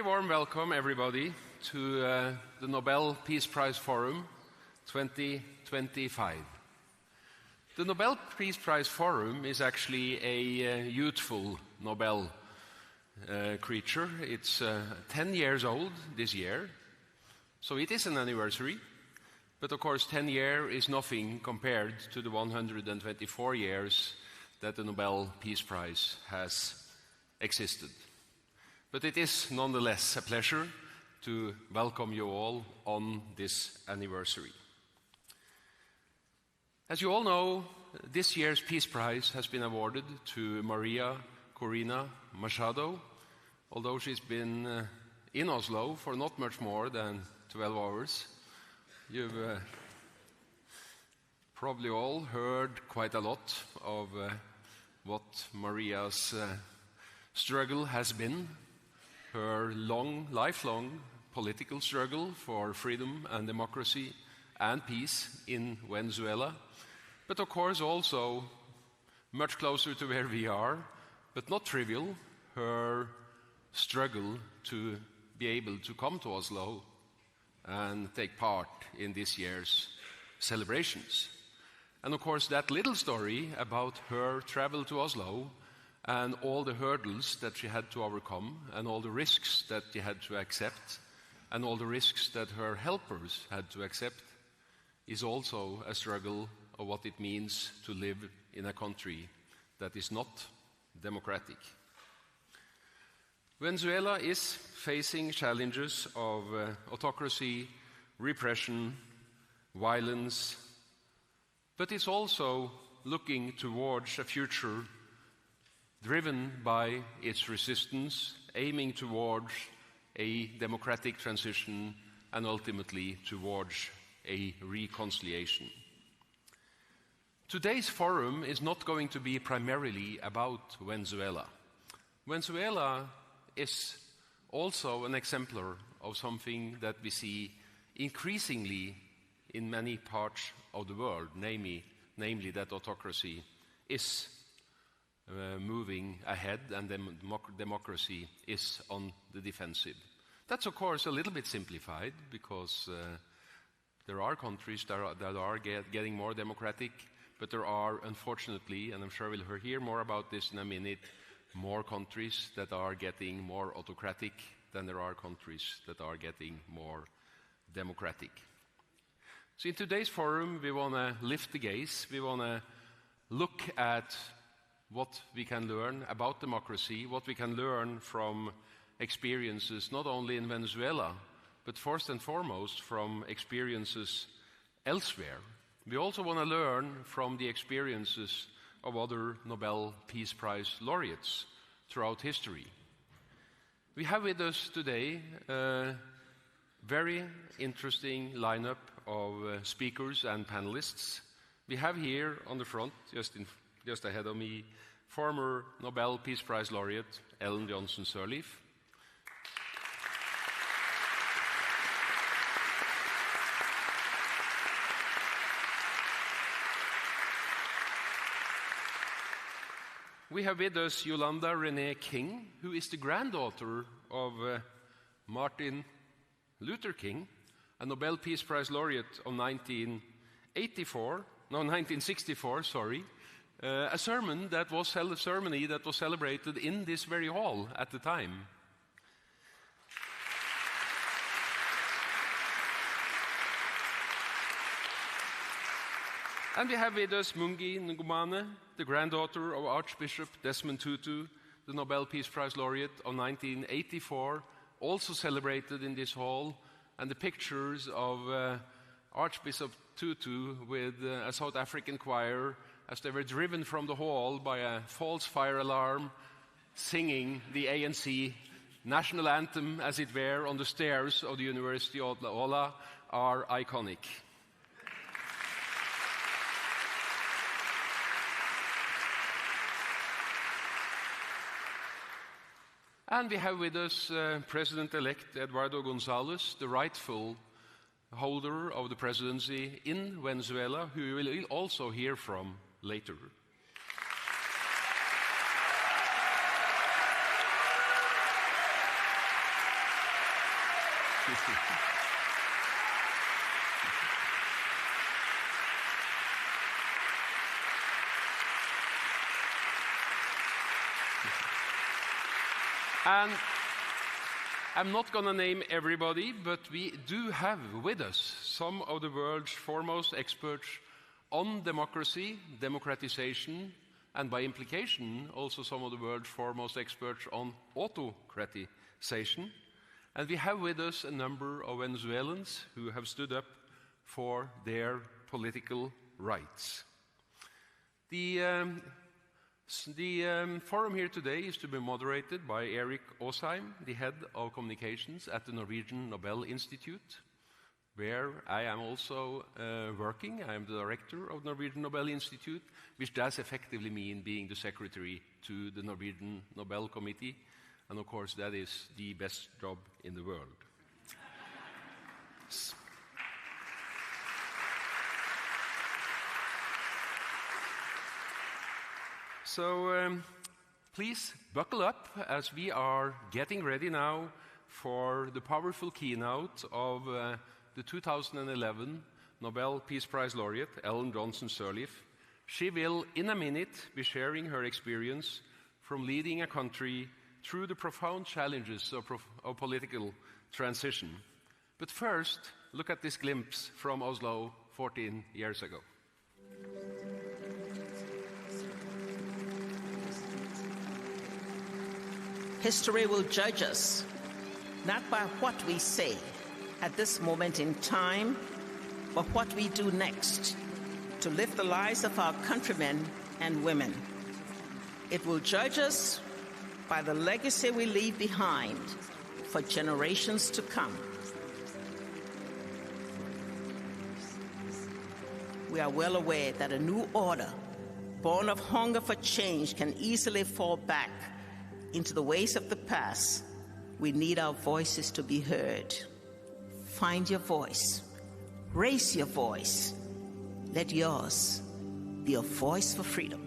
very warm welcome, everybody, to the Nobel Peace Prize Forum 2025. The Nobel Peace Prize Forum is actually a youthful Nobel creature. It's 10 years old this year, so it is an anniversary. But of course, 10 years is nothing compared to the 124 years that the Nobel Peace Prize has existed. But it is nonetheless a pleasure to welcome you all on this anniversary. As you all know, this year's Peace Prize has been awarded to Maria Corina Machado, although she's been in Oslo for not much more than 12 hours. You've probably all heard quite a lot of what Maria's struggle has been, her lifelong political struggle for freedom and democracy and peace in Venezuela, but of course also much closer to where we are, but not trivial, her struggle to be able to come to Oslo and take part in this year's celebrations. And of course that little story about her travel to Oslo and all the hurdles that she had to overcome, and all the risks that she had to accept, and all the risks that her helpers had to accept, is also a struggle of what it means to live in a country that is not democratic. Venezuela is facing challenges of autocracy, repression, violence, but it's also looking towards a future driven by its resistance, aiming towards a democratic transition and ultimately towards a reconciliation. Today's forum is not going to be primarily about Venezuela. Venezuela is also an exemplar of something that we see increasingly in many parts of the world, namely that autocracy is moving ahead and democracy is on the defensive. That's of course a little bit simplified because there are countries that are getting more democratic, but there are unfortunately, and I'm sure we'll hear more about this in a minute, more countries that are getting more autocratic than there are countries that are getting more democratic. So in today's forum, we want to lift the gaze. We want to look at what we can learn about democracy, what we can learn from experiences not only in Venezuela, but first and foremost from experiences elsewhere. We also want to learn from the experiences of other Nobel Peace Prize laureates throughout history. We have with us today a very interesting lineup of speakers and panelists. We have here on the front, just ahead of me, former Nobel Peace Prize laureate Ellen Johnson Sirleaf. We have with us Yolanda Renee King, who is the granddaughter of Martin Luther King, a Nobel Peace Prize laureate of 1964, a ceremony that was celebrated in this very hall at the time. And we have with us Mungi Ngumane, the granddaughter of Archbishop Desmond Tutu, the Nobel Peace Prize laureate of 1984, also celebrated in this hall, and the pictures of Archbishop Tutu with a South African choir as they were driven from the hall by a false fire alarm, singing the ANC national anthem, as it were, on the stairs of the University of Ola, are iconic. And we have with us President-elect Eduardo González, the rightful holder of the presidency in Venezuela, who we will also hear from later. And I'm not going to name everybody, but we do have with us some of the world's foremost experts on democracy, democratization, and by implication, also some of the world's foremost experts on autocratization. And we have with us a number of Venezuelans who have stood up for their political rights. The forum here today is to be moderated by Erik Aasheim, the head of communications at the Norwegian Nobel Institute, where I am also working. I am the director of the Norwegian Nobel Institute, which does effectively mean being the secretary to the Norwegian Nobel Committee. And of course, that is the best job in the world. So please buckle up as we are getting ready now for the powerful keynote of the 2011 Nobel Peace Prize laureate, Ellen Johnson Sirleaf. She will, in a minute, be sharing her experience from leading a country through the profound challenges of political transition. But first, look at this glimpse from Oslo 14 years ago. History will judge us, not by what we say at this moment in time, but what we do next to lift the lives of our countrymen and women. It will judge us by the legacy we leave behind for generations to come. We are well aware that a new order, born of hunger for change, can easily fall back into the ways of the past. We need our voices to be heard. Find your voice. Raise your voice. Let yours be a voice for freedom.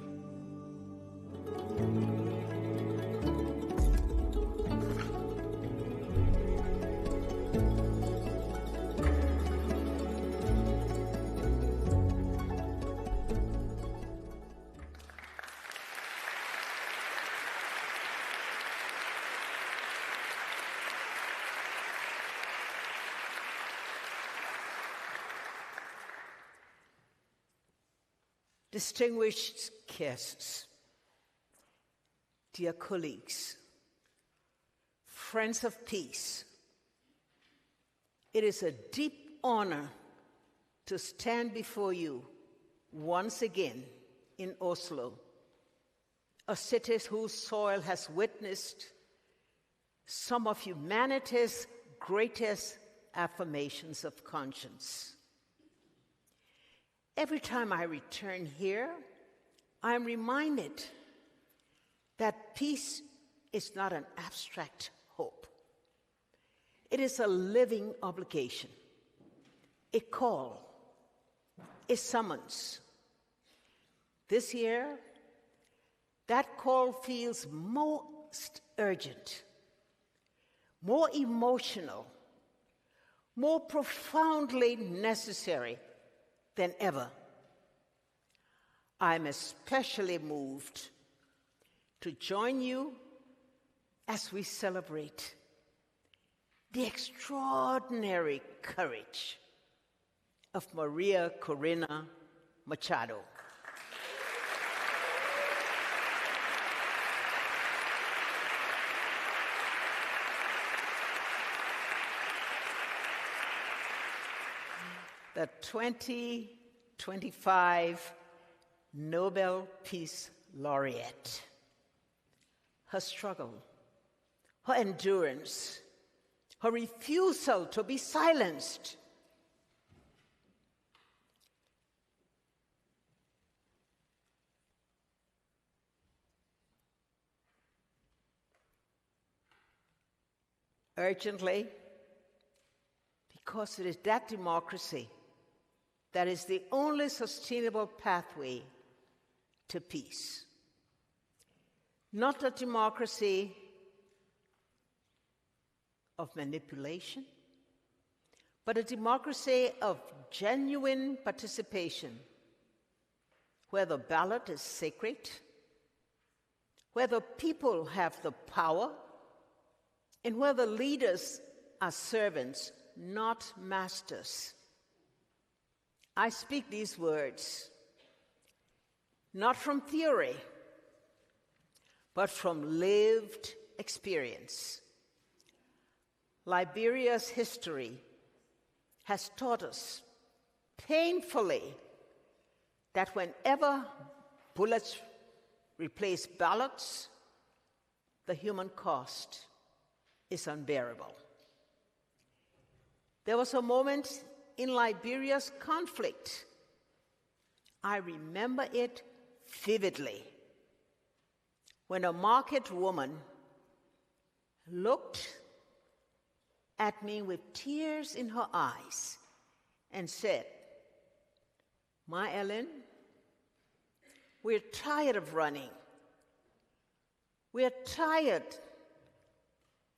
Distinguished guests, dear colleagues, friends of peace, it is a deep honor to stand before you once again in Oslo, a city whose soil has witnessed some of humanity's greatest affirmations of conscience. Every time I return here, I am reminded that peace is not an abstract hope. It is a living obligation, a call, a summons. This year, that call feels most urgent, more emotional, more profoundly necessary than ever. I'm especially moved to join you as we celebrate the extraordinary courage of Maria Corina Machado. The 2025 Nobel Peace Laureate. Her struggle, her endurance, her refusal to be silenced. Urgently, because it is that democracy that is the only sustainable pathway to peace. Not a democracy of manipulation, but a democracy of genuine participation, where the ballot is sacred, where the people have the power, and where the leaders are servants, not masters. I speak these words not from theory, but from lived experience. Liberia's history has taught us painfully that whenever bullets replace ballots, the human cost is unbearable. There was a moment in Liberia's conflict, I remember it vividly, when a market woman looked at me with tears in her eyes and said, "My Ellen, we're tired of running. We're tired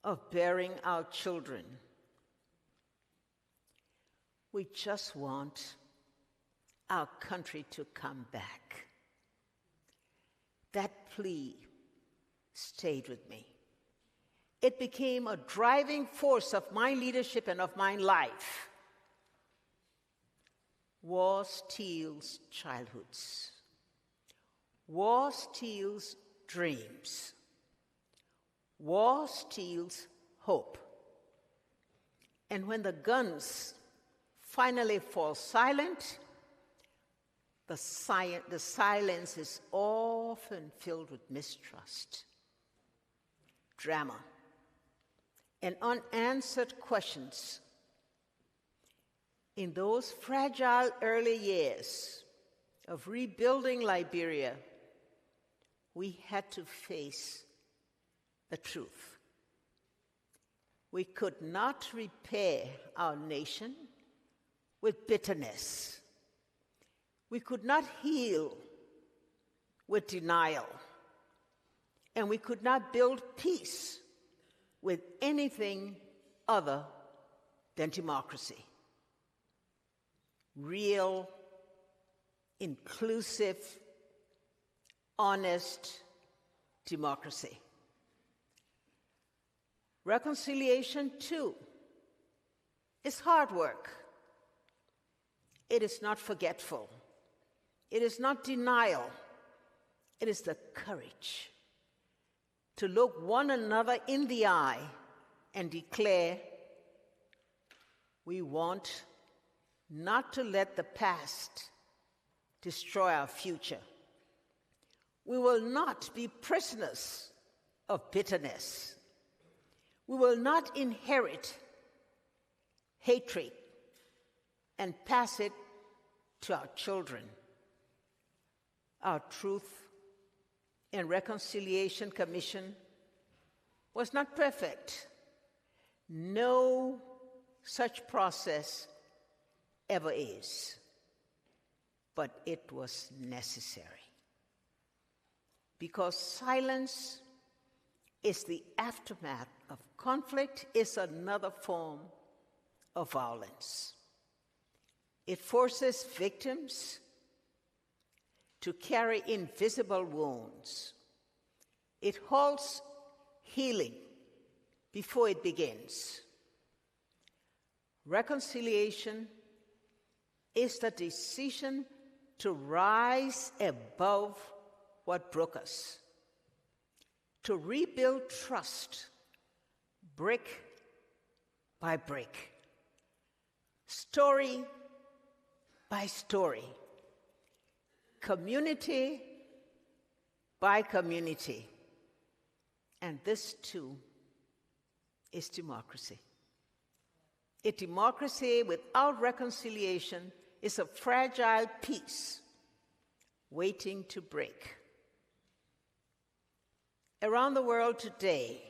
of bearing our children. We just want our country to come back." That plea stayed with me. It became a driving force of my leadership and of my life. War steals childhoods. War steals dreams. War steals hope. And when the guns finally fall silent, the silence is often filled with mistrust, drama, and unanswered questions. In those fragile early years of rebuilding Liberia, we had to face the truth. We could not repair our nation with bitterness. We could not heal with denial. And we could not build peace with anything other than democracy. Real, inclusive, honest democracy. Reconciliation, too, is hard work. It is not forgetful. It is not denial. It is the courage to look one another in the eye and declare, we want not to let the past destroy our future. We will not be prisoners of bitterness. We will not inherit hatred and pass it to our children. Our Truth and Reconciliation Commission was not perfect. No such process ever is. But it was necessary. Because silence is the aftermath of conflict, is another form of violence. It forces victims to carry invisible wounds. It halts healing before it begins. Reconciliation is the decision to rise above what broke us, to rebuild trust brick by brick, story by story, community by community. And this, too, is democracy. A democracy without reconciliation is a fragile piece waiting to break. Around the world today,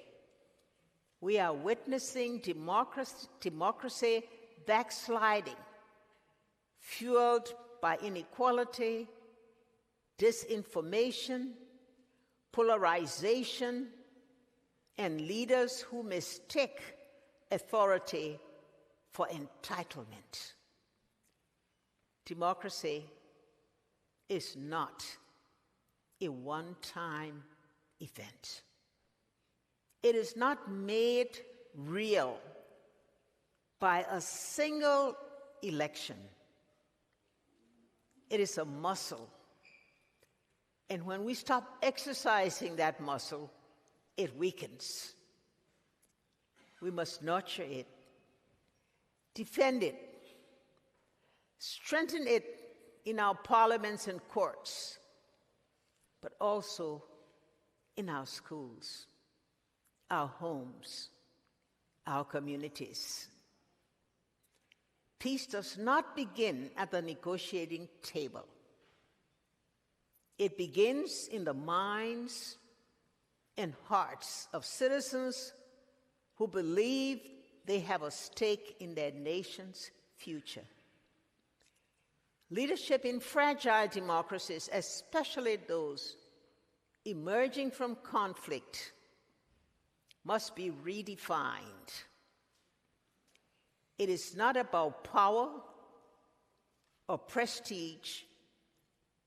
we are witnessing democracy backsliding, fueled by inequality, disinformation, polarization, and leaders who mistake authority for entitlement. Democracy is not a one-time event. It is not made real by a single election. It is a muscle. And when we stop exercising that muscle, it weakens. We must nurture it, defend it, strengthen it in our parliaments and courts, but also in our schools, our homes, our communities. Peace does not begin at the negotiating table. It begins in the minds and hearts of citizens who believe they have a stake in their nation's future. Leadership in fragile democracies, especially those emerging from conflict, must be redefined. It is not about power or prestige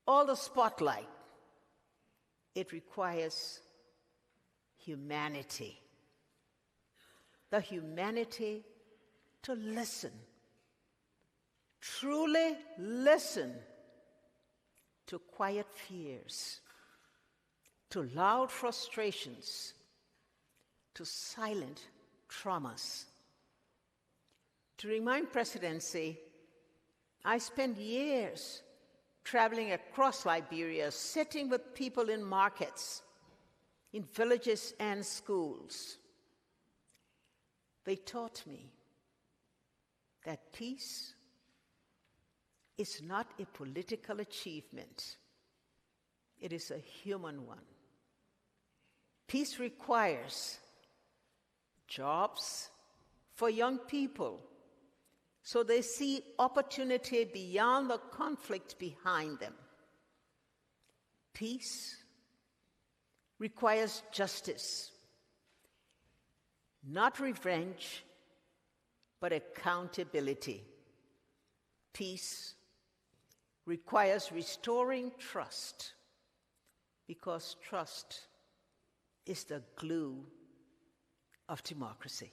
or the spotlight. It requires humanity. The humanity to listen, truly listen to quiet fears, to loud frustrations, to silent traumas. During my presidency, I spent years traveling across Liberia, sitting with people in markets, in villages and schools. They taught me that peace is not a political achievement. It is a human one. Peace requires jobs for young people so they see opportunity beyond the conflict behind them. Peace requires justice, not revenge, but accountability. Peace requires restoring trust, because trust is the glue of democracy.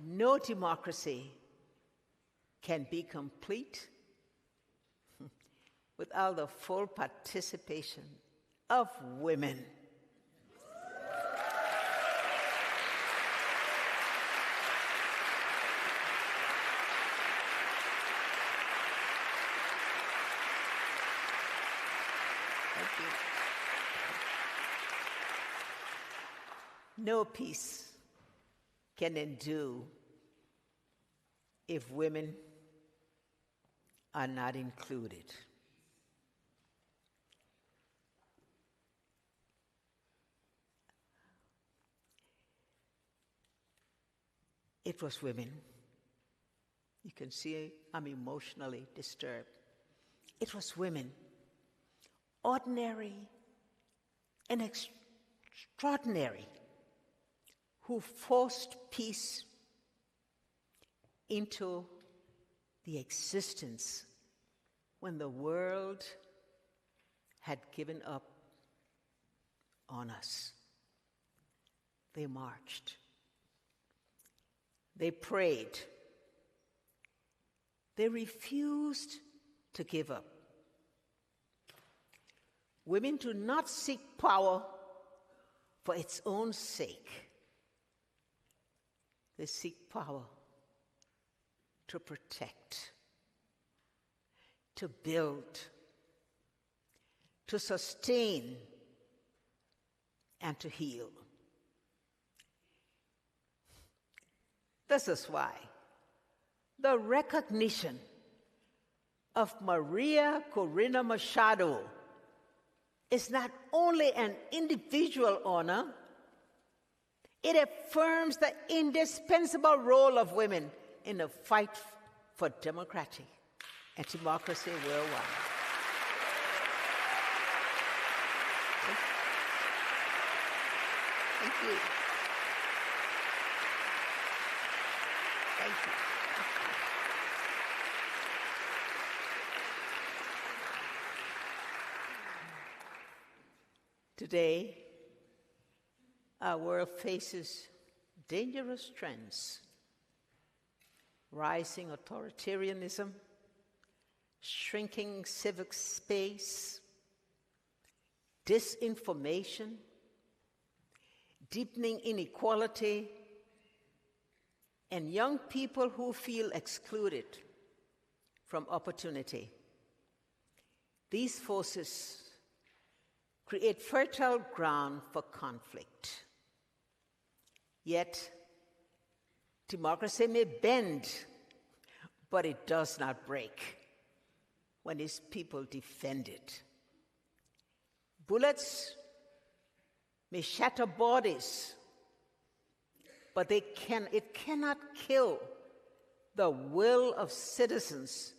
No democracy can be complete without the full participation of women. Thank you. No peace can endure if women are not included. It was women. You can see I'm emotionally disturbed. It was women, ordinary and extraordinary, who forced peace into the existence when the world had given up on us. They marched. They prayed. They refused to give up. Women do not seek power for its own sake. They seek power to protect, to build, to sustain, and to heal. This is why the recognition of Maria Corina Machado is not only an individual honor, it affirms the indispensable role of women in the fight for democracy and democracy worldwide. Thank you. Thank you. Today, our world faces dangerous trends: rising authoritarianism, shrinking civic space, disinformation, deepening inequality, and young people who feel excluded from opportunity. These forces create fertile ground for conflict. Yet, democracy may bend, but it does not break when its people defend it. Bullets may shatter bodies, but it cannot kill the will of citizens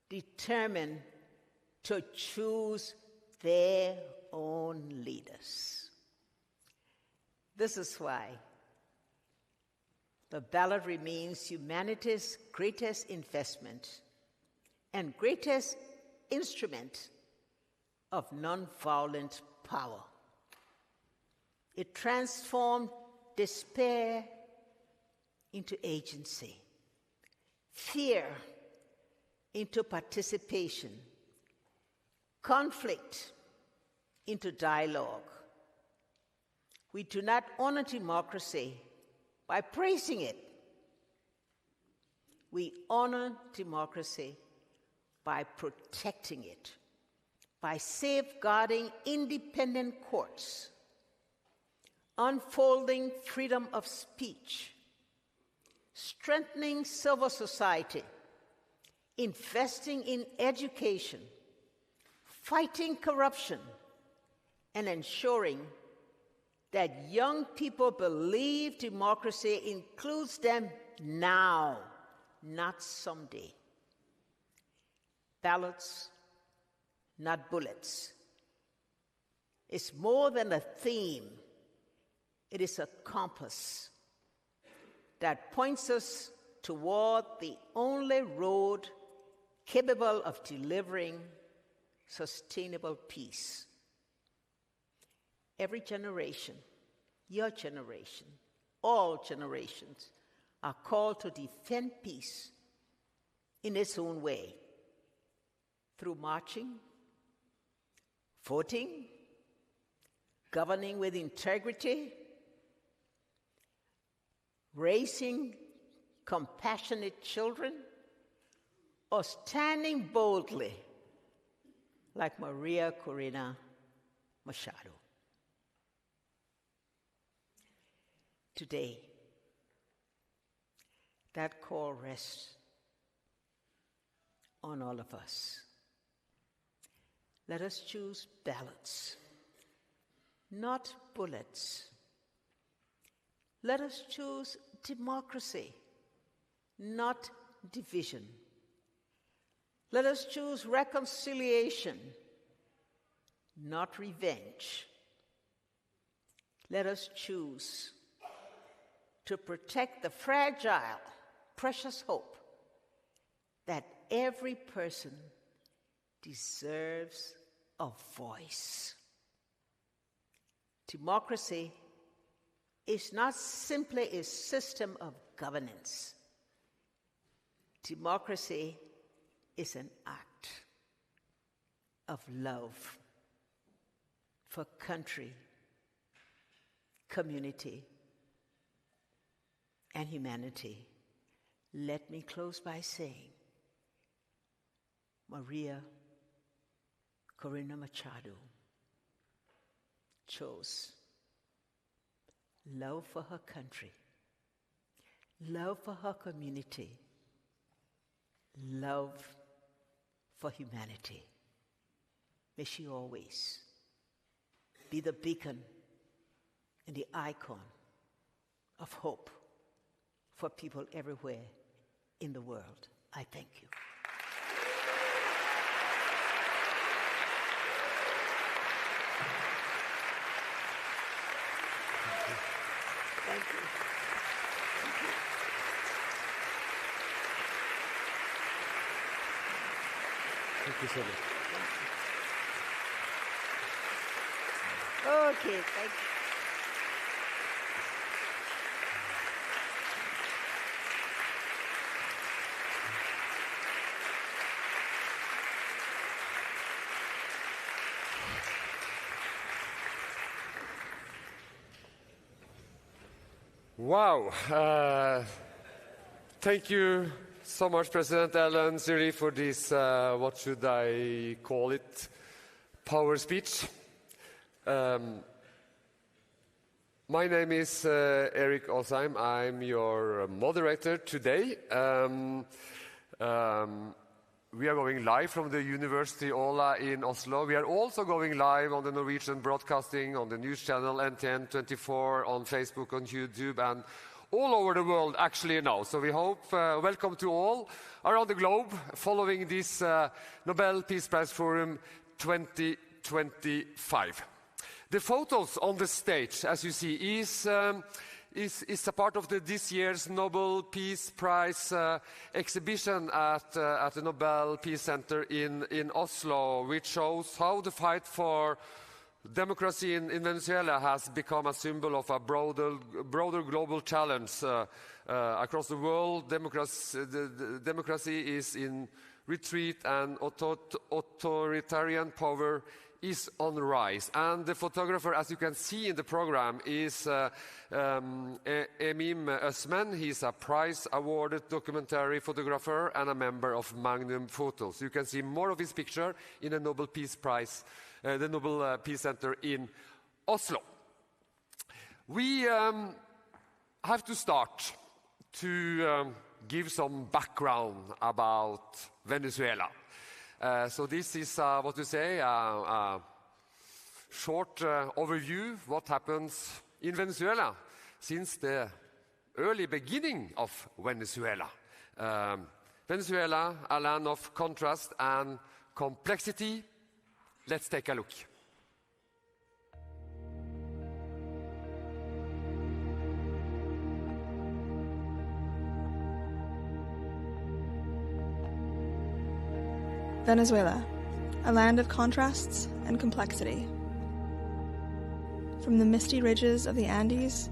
determined to choose their own leaders. This is why the ballot remains humanity's greatest investment and greatest instrument of nonviolent power. It transformed despair into agency, fear into participation, conflict into dialogue. We do not honor democracy by praising it. We honor democracy by protecting it, by safeguarding independent courts, unfolding freedom of speech, strengthening civil society, investing in education, fighting corruption, and ensuring that young people believe democracy includes them now, not someday. Ballots, not bullets. It's more than a theme. It is a compass that points us toward the only road capable of delivering sustainable peace. Every generation, your generation, all generations are called to defend peace in its own way, through marching, voting, governing with integrity, raising compassionate children, or standing boldly like Maria Corina Machado. Today, that call rests on all of us. Let us choose ballots, not bullets. Let us choose democracy, not division. Let us choose reconciliation, not revenge. Let us choose to protect the fragile, precious hope that every person deserves a voice. Democracy is not simply a system of governance. Democracy is an act of love for country, community, and humanity. Let me close by saying, Maria Corina Machado chose love for her country, love for her community, love for humanity. May she always be the beacon and the icon of hope for people everywhere in the world. I thank you. Thank you. Thank you. Thank you so much. Okay, thank you. Wow. Thank you so much, President Ellen Siri, for this, what should I call it, power speech. My name is Erik Osheim. I'm your moderator today. We are going live from the University Åla in Oslo. We are also going live on the Norwegian broadcasting, on the news channel NTN24, on Facebook, on YouTube, and all over the world actually now. So we hope, welcome to all around the globe following this Nobel Peace Prize Forum 2025. The photos on the stage, as you see, is a part of this year's Nobel Peace Prize exhibition at the Nobel Peace Center in Oslo, which shows how the fight for democracy in Venezuela has become a symbol of a broader global challenge across the world. Democracy is in retreat, and authoritarian power is on the rise. And the photographer, as you can see in the program, is Emim Özmen. He's a prize-awarded documentary photographer and a member of Magnum Photos. You can see more of his picture in the Nobel Peace Prize, the Nobel Peace Center in Oslo. We have to start to give some background about Venezuela. So this is, what to say, a short overview of what happens in Venezuela since the early beginning of Venezuela. Venezuela, a land of contrast and complexity. Let's take a look. Venezuela, a land of contrasts and complexity. From the misty ridges of the Andes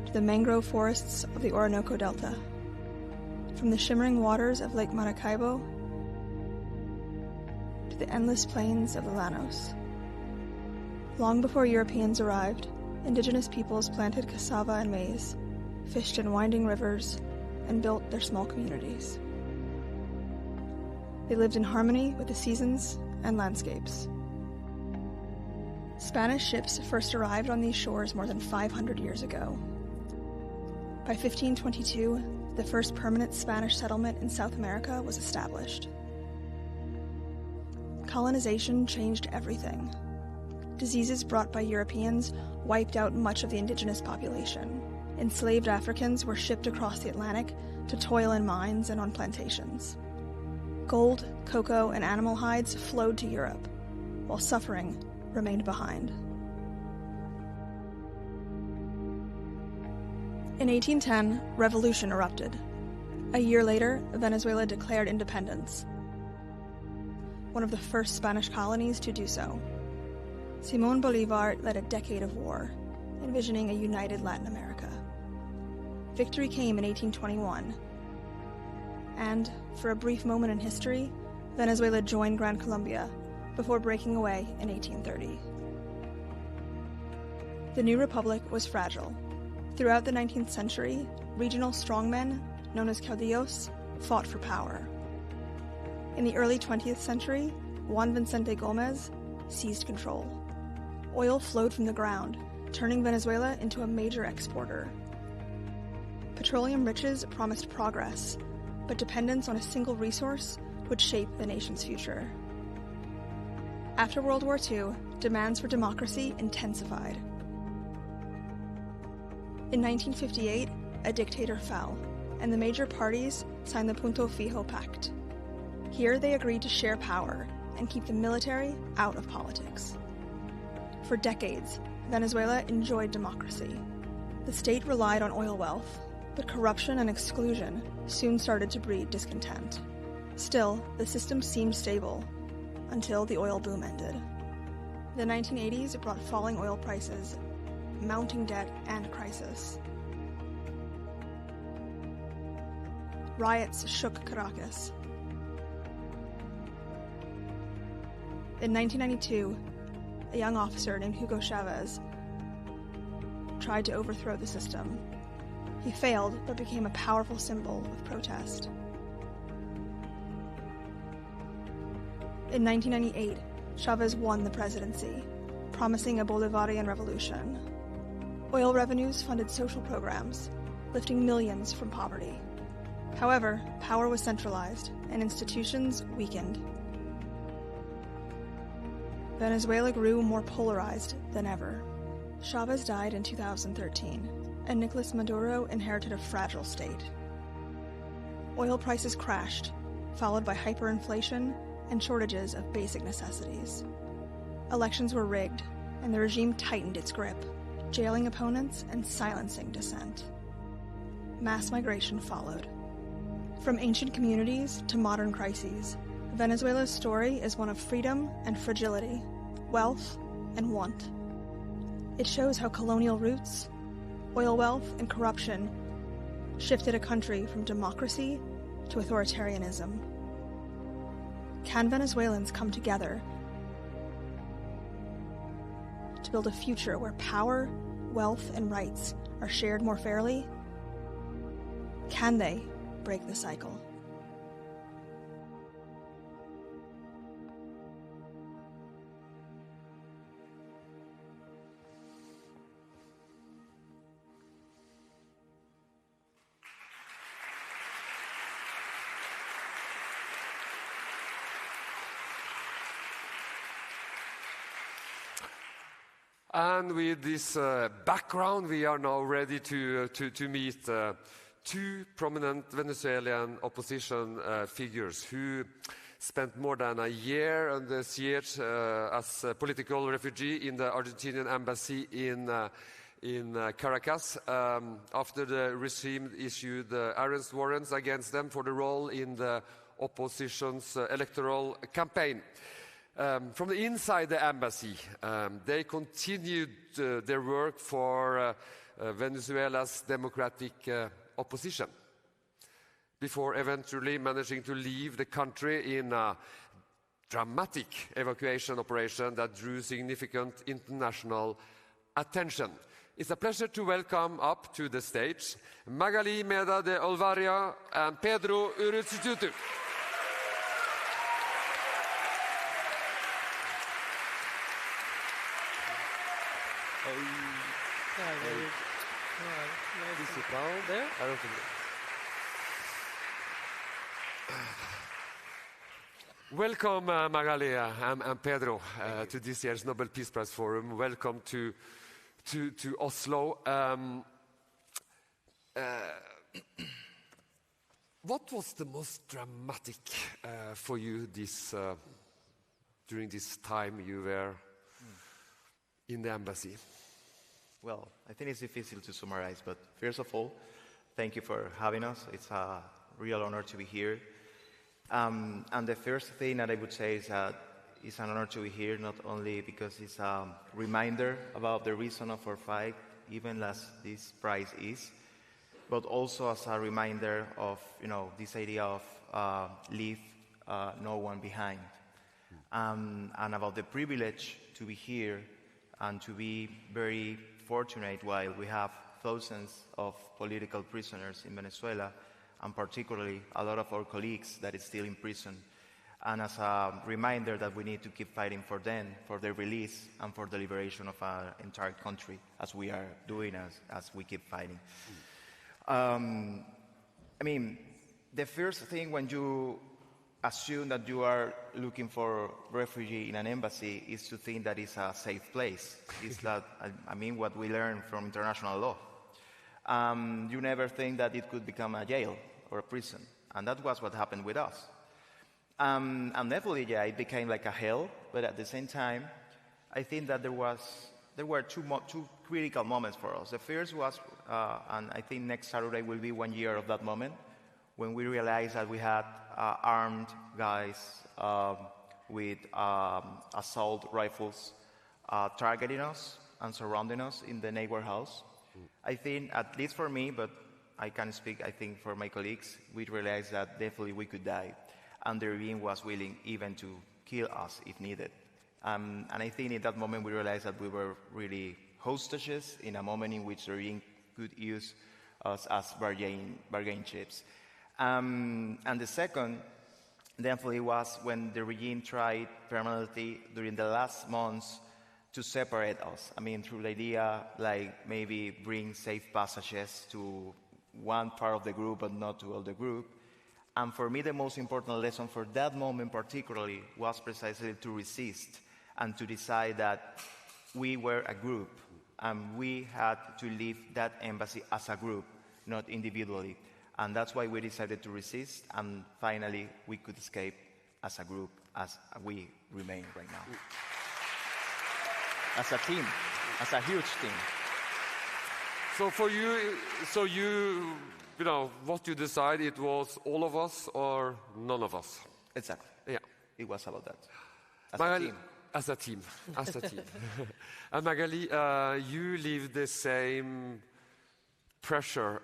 to the mangrove forests of the Orinoco Delta, from the shimmering waters of Lake Maracaibo to the endless plains of the Llanos. Long before Europeans arrived, indigenous peoples planted cassava and maize, fished in winding rivers, and built their small communities. They lived in harmony with the seasons and landscapes. Spanish ships first arrived on these shores more than 500 years ago. By 1522, the first permanent Spanish settlement in South America was established. Colonization changed everything. Diseases brought by Europeans wiped out much of the indigenous population. Enslaved Africans were shipped across the Atlantic to toil in mines and on plantations. Gold, cocoa, and animal hides flowed to Europe, while suffering remained behind. In 1810, revolution erupted. A year later, Venezuela declared independence, one of the first Spanish colonies to do so. Simón Bolívar led a decade of war, envisioning a united Latin America. Victory came in 1821, and, for a brief moment in history, Venezuela joined Gran Colombia before breaking away in 1830. The new republic was fragile. Throughout the 19th century, regional strongmen, known as caudillos, fought for power. In the early 20th century, Juan Vicente Gómez seized control. Oil flowed from the ground, turning Venezuela into a major exporter. Petroleum riches promised progress, but dependence on a single resource would shape the nation's future. After World War II, demands for democracy intensified. In 1958, a dictator fell, and the major parties signed the Punto Fijo Pact. Here they agreed to share power and keep the military out of politics. For decades, Venezuela enjoyed democracy. The state relied on oil wealth, but corruption and exclusion soon started to breed discontent. Still, the system seemed stable until the oil boom ended. The 1980s brought falling oil prices, mounting debt, and crisis. Riots shook Caracas. In 1992, a young officer named Hugo Chavez tried to overthrow the system. He failed, but became a powerful symbol of protest. In 1998, Chavez won the presidency, promising a Bolivarian revolution. Oil revenues funded social programs, lifting millions from poverty. However, power was centralized and institutions weakened. Venezuela grew more polarized than ever. Chavez died in 2013, and Nicolas Maduro inherited a fragile state. Oil prices crashed, followed by hyperinflation and shortages of basic necessities. Elections were rigged, and the regime tightened its grip, jailing opponents and silencing dissent. Mass migration followed. From ancient communities to modern crises, Venezuela's story is one of freedom and fragility, wealth and want. It shows how colonial roots, oil wealth, and corruption shifted a country from democracy to authoritarianism. Can Venezuelans come together to build a future where power, wealth, and rights are shared more fairly? Can they break the cycle? And with this background, we are now ready to meet two prominent Venezuelan opposition figures who spent more than a year on the siege as a political refugee in the Argentinian embassy in Caracas after the regime issued arrest warrants against them for the role in the opposition's electoral campaign. From the inside the embassy, they continued their work for Venezuela's democratic opposition, before eventually managing to leave the country in a dramatic evacuation operation that drew significant international attention. It's a pleasure to welcome up to the stage Magali Meda de Olvaria and Pedro Uruzututu. There? I don't think Welcome, Magali and Pedro, to this year's Nobel Peace Prize Forum. Welcome to Oslo. What was the most dramatic for you during this time you were in the embassy? Well, I think it's difficult to summarize, but first of all, thank you for having us. It's a real honor to be here. And the first thing that I would say is that it's an honor to be here, not only because it's a reminder about the reason of our fight, even as this prize is, but also as a reminder of, this idea of leave no one behind. And about the privilege to be here and to be very fortunate while we have thousands of political prisoners in Venezuela, and particularly a lot of our colleagues that is still in prison. And as a reminder that we need to keep fighting for them, for their release, and for the liberation of our entire country, as we are doing as we keep fighting. The first thing when you assume that you are looking for refugee in an embassy is to think that it's a safe place. It's that, what we learn from international law. You never think that it could become a jail or a prison. And that was what happened with us. And definitely, it became like a hell. But at the same time, I think that there were two critical moments for us. The first was, and I think next Saturday will be 1 year of that moment, when we realized that we had armed guys with assault rifles targeting us and surrounding us in the neighbor house. I think, at least for me, but I can speak, I think, for my colleagues, we realized that definitely we could die. And the regime was willing even to kill us if needed. And I think in that moment we realized that we were really hostages in a moment in which the regime could use us as bargain chips. And the second, definitely, was when the regime tried permanently during the last months to separate us. I mean, through the idea, like maybe bring safe passages to one part of the group but not to all the group. And for me, the most important lesson for that moment particularly was precisely to resist and to decide that we were a group and we had to leave that embassy as a group, not individually. And that's why we decided to resist, and finally we could escape as a group, as we remain right now. As a team, as a huge team. So for you, you know, what you decide, it was all of us or none of us? Exactly. Yeah. It was about that. As Magali, a team. as a team. As a team. And Magali, you live the same pressure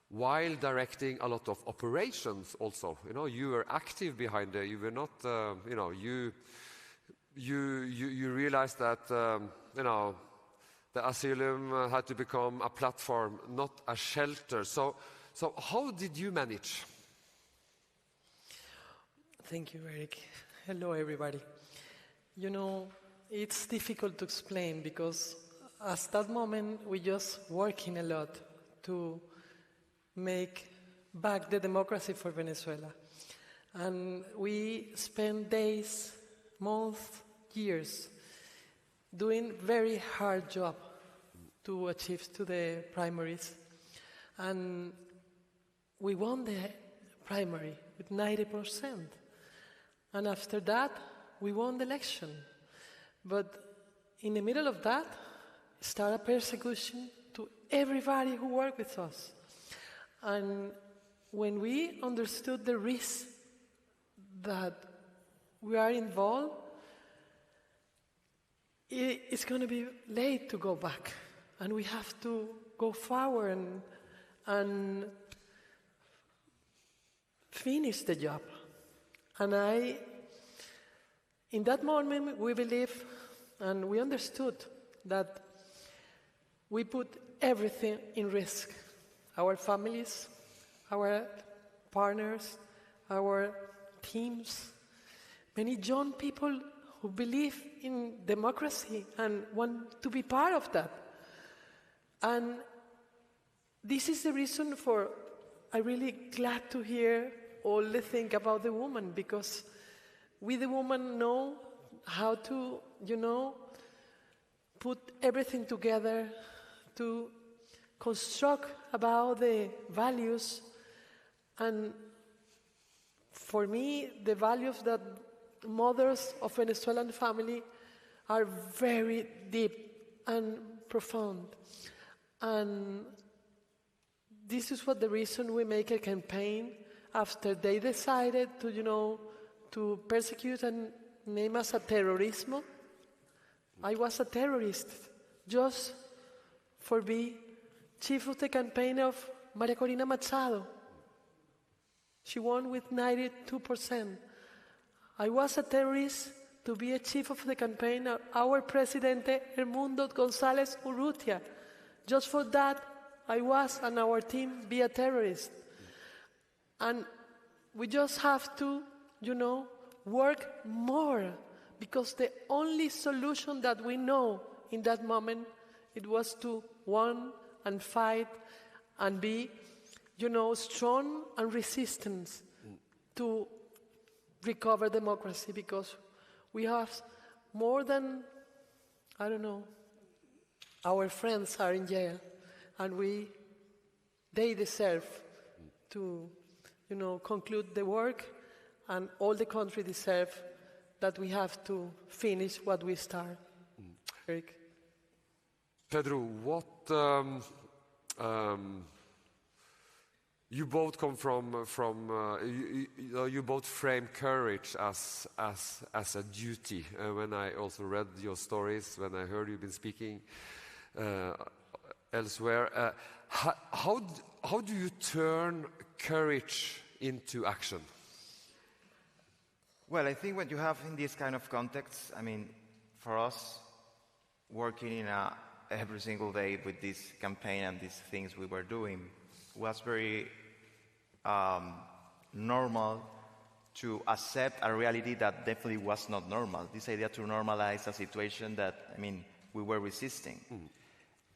while directing a lot of operations also. You know, you were active behind it. You were not, you know, you realized that, you know, the asylum had to become a platform, not a shelter. So how did you manage? Thank you, Eric. Hello, everybody. You know, it's difficult to explain because at that moment we just working a lot to make back the democracy for Venezuela. And we spent days, months, years doing very hard job to achieve to the primaries. And we won the primary with 90%. And after that, we won the election. But in the middle of that, started persecution to everybody who worked with us. And when we understood the risk that we are involved, it's going to be late to go back. And we have to go forward and finish the job. And in that moment, we believe and we understood that we put everything in risk. Our families, our partners, our teams, many young people who believe in democracy and want to be part of that. And this is the reason for I'm really glad to hear all the thing about the woman, because we the woman know how to, put everything together to construct about the values. And for me, the values that mothers of Venezuelan family are very deep and profound. And this is what the reason we make a campaign after they decided to, to persecute and name us a terrorismo. I was a terrorist just for being chief of the campaign of Maria Corina Machado. She won with 92%. I was a terrorist to be a chief of the campaign of our Presidente Edmundo González Urrutia. Just for that, I was and our team be a terrorist. And we just have to, work more, because the only solution that we know in that moment, it was to win and fight and be, strong and resistant to recover democracy, because we have more than, our friends are in jail, and they deserve to, conclude the work, and all the country deserve that we have to finish what we start. Eric? You both come you both frame courage as a duty. When I also read your stories, when I heard you've been speaking elsewhere, how do you turn courage into action? Well, I think what you have in this kind of context, I mean, for us, working every single day with this campaign and these things we were doing, was very normal to accept a reality that definitely was not normal. This idea to normalize a situation that, I mean, we were resisting.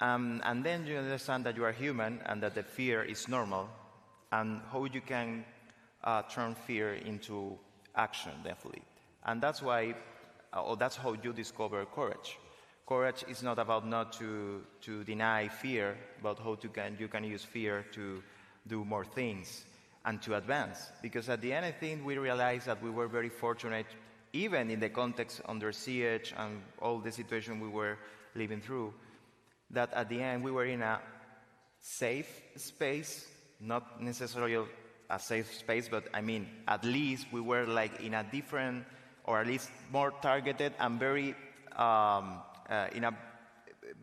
And then you understand that you are human and that the fear is normal, and how you can turn fear into action, definitely. And that's why, or that's how you discover courage. Courage is not about not to deny fear, but how you can use fear to do more things and to advance. Because at the end, I think we realized that we were very fortunate, even in the context under siege and all the situation we were living through, that at the end we were in a safe space, not necessarily a safe space, but I mean, at least we were like in a different, or at least more targeted and very, in a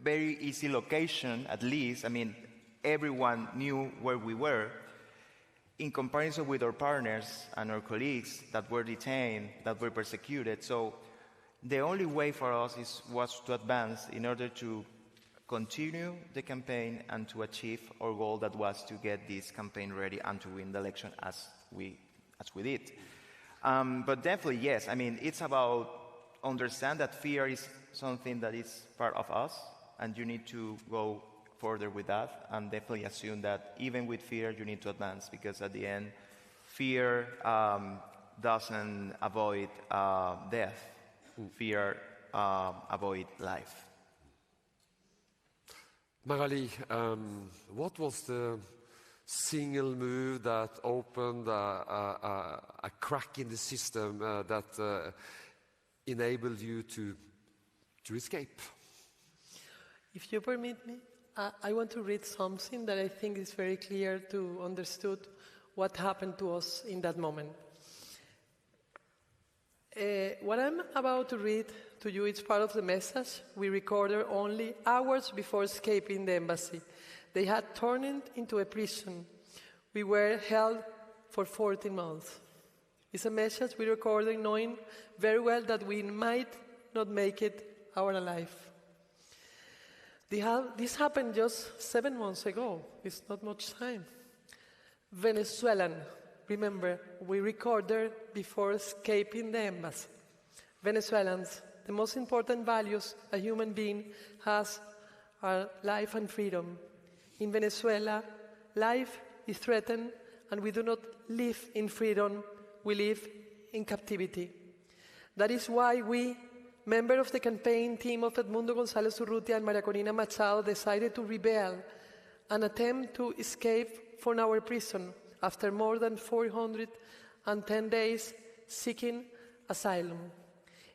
very easy location, at least. I mean, everyone knew where we were, in comparison with our partners and our colleagues that were detained, that were persecuted. So the only way for us was to advance in order to continue the campaign and to achieve our goal, that was to get this campaign ready and to win the election as we did. But definitely, yes, I mean, it's about understand that fear is something that is part of us, and you need to go further with that, and definitely assume that even with fear, you need to advance, because at the end, fear doesn't avoid death. Fear avoids life. Magali, what was the single move that opened a crack in the system that enabled you to escape? If you permit me, I want to read something that I think is very clear to understood what happened to us in that moment. What I'm about to read to you is part of the message we recorded only hours before escaping the embassy. They had turned it into a prison. We were held for 14 months. It's a message we recorded knowing very well that we might not make it out alive. This happened just 7 months ago. It's not much time. Venezuelan. Remember, we recorded before escaping the embassy. Venezuelans, the most important values a human being has are life and freedom. In Venezuela, life is threatened, and we do not live in freedom, we live in captivity. That is why we, members of the campaign team of Edmundo González Urrutia and María Corina Machado, decided to rebel and attempt to escape from our prison after more than 410 days seeking asylum.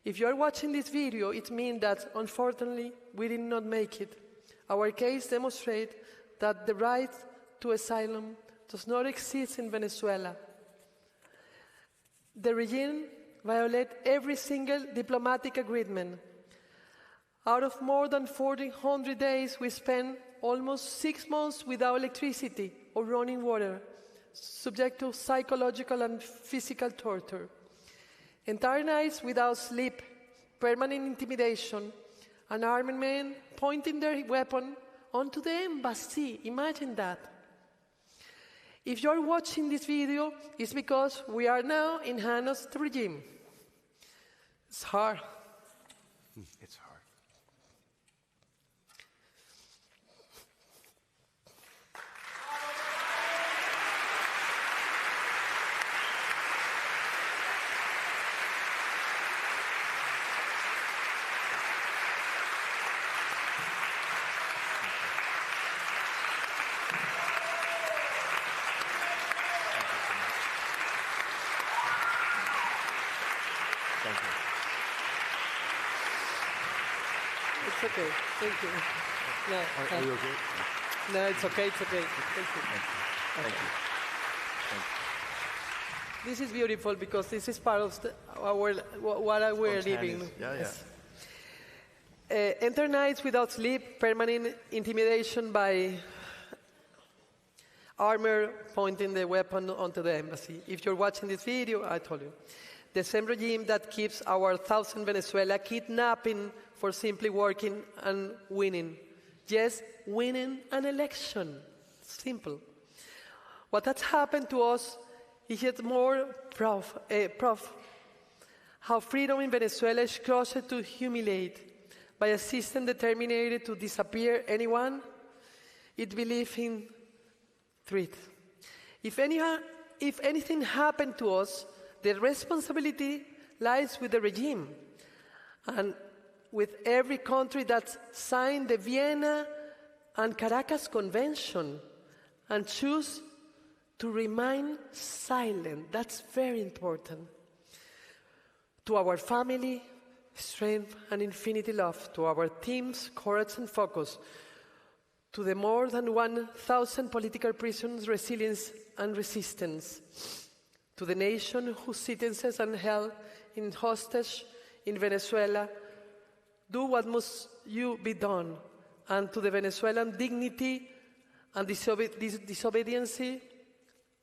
If you are watching this video, it means that, unfortunately, we did not make it. Our case demonstrates that the right to asylum does not exist in Venezuela. The regime violates every single diplomatic agreement. Out of more than 1,400 days, we spent almost 6 months without electricity or running water, subject to psychological and physical torture. Entire nights without sleep, permanent intimidation, and armed men pointing their weapon onto the embassy. Imagine that. If you are watching this video, it's because we are now in hands of the regime. It's hard. It's hard. It's okay. Thank you. No, Are you okay? no, it's okay. It's okay. Thank you. Thank you. This is beautiful because this is part of what we're living. Yeah, yes. Enter nights without sleep, permanent intimidation by armor pointing the weapon onto the embassy. If you're watching this video, I told you. The same regime that keeps our 1,000 Venezuela kidnapping for simply working and winning. Yes, winning an election. Simple. What has happened to us is yet more proof how freedom in Venezuela is closer to humiliate by a system determined to disappear anyone it believes in threat. If anything happened to us, the responsibility lies with the regime and with every country that signed the Vienna and Caracas Convention and choose to remain silent. That's very important. To our family, strength and infinity love. To our teams, courage and focus. To the more than 1,000 political prisoners, resilience and resistance. To the nation whose citizens are held in hostage in Venezuela, do what must you be done. And to the Venezuelan dignity and disobedience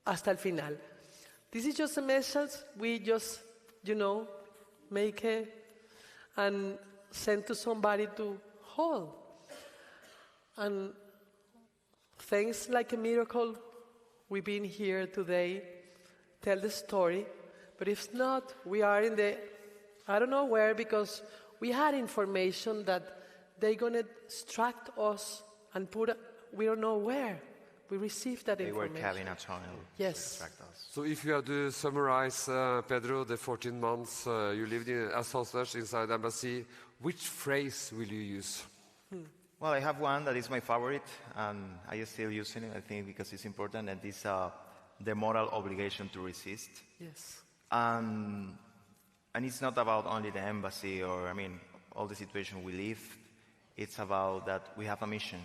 hasta el final. This is just a message we just, make it and send to somebody to hold. And thanks like a miracle, we've been here today, tell the story. But if not, we are in I don't know where, because we had information that they're going to extract us and we don't know where. We received that information. They were having a tunnel to extract us. So if you had to summarize, Pedro, the 14 months you lived as hostage inside the embassy, which phrase will you use? Well, I have one that is my favorite, and I am still using it, I think, because it's important, and it's the moral obligation to resist. Yes. And it's not about only the embassy or, all the situation we live. It's about that we have a mission.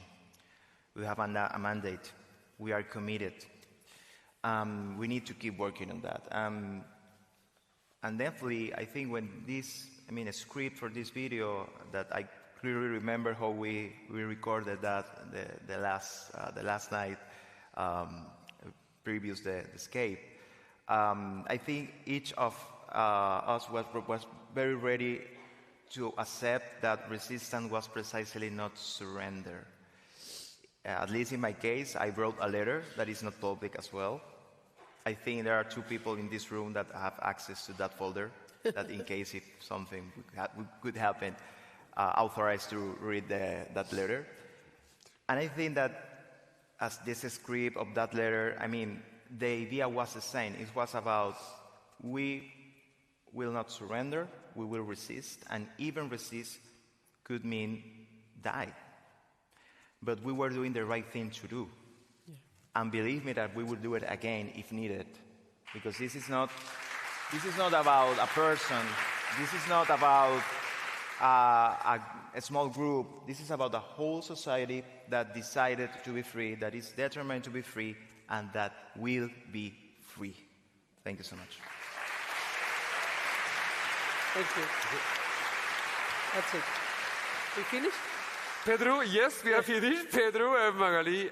We have a mandate. We are committed. We need to keep working on that. And definitely, I think when a script for this video, that I clearly remember how we recorded that the last night, previous the escape. I think each of us was very ready to accept that resistance was precisely not surrender. At least in my case, I wrote a letter that is not public as well. I think there are 2 people in this room that have access to that folder, that in case if something could happen, authorized to read that letter. And I think that as this script of that letter, the idea was the same. It was about we will not surrender, we will resist, and even resist could mean die. But we were doing the right thing to do. Yeah. And believe me that we will do it again if needed. Because this is not about a person. This is not about a small group. This is about the whole society that decided to be free, that is determined to be free, and that will be free. Thank you so much. Thank you. That's it. We finished? Pedro, yes, we are finished. Pedro and Magali,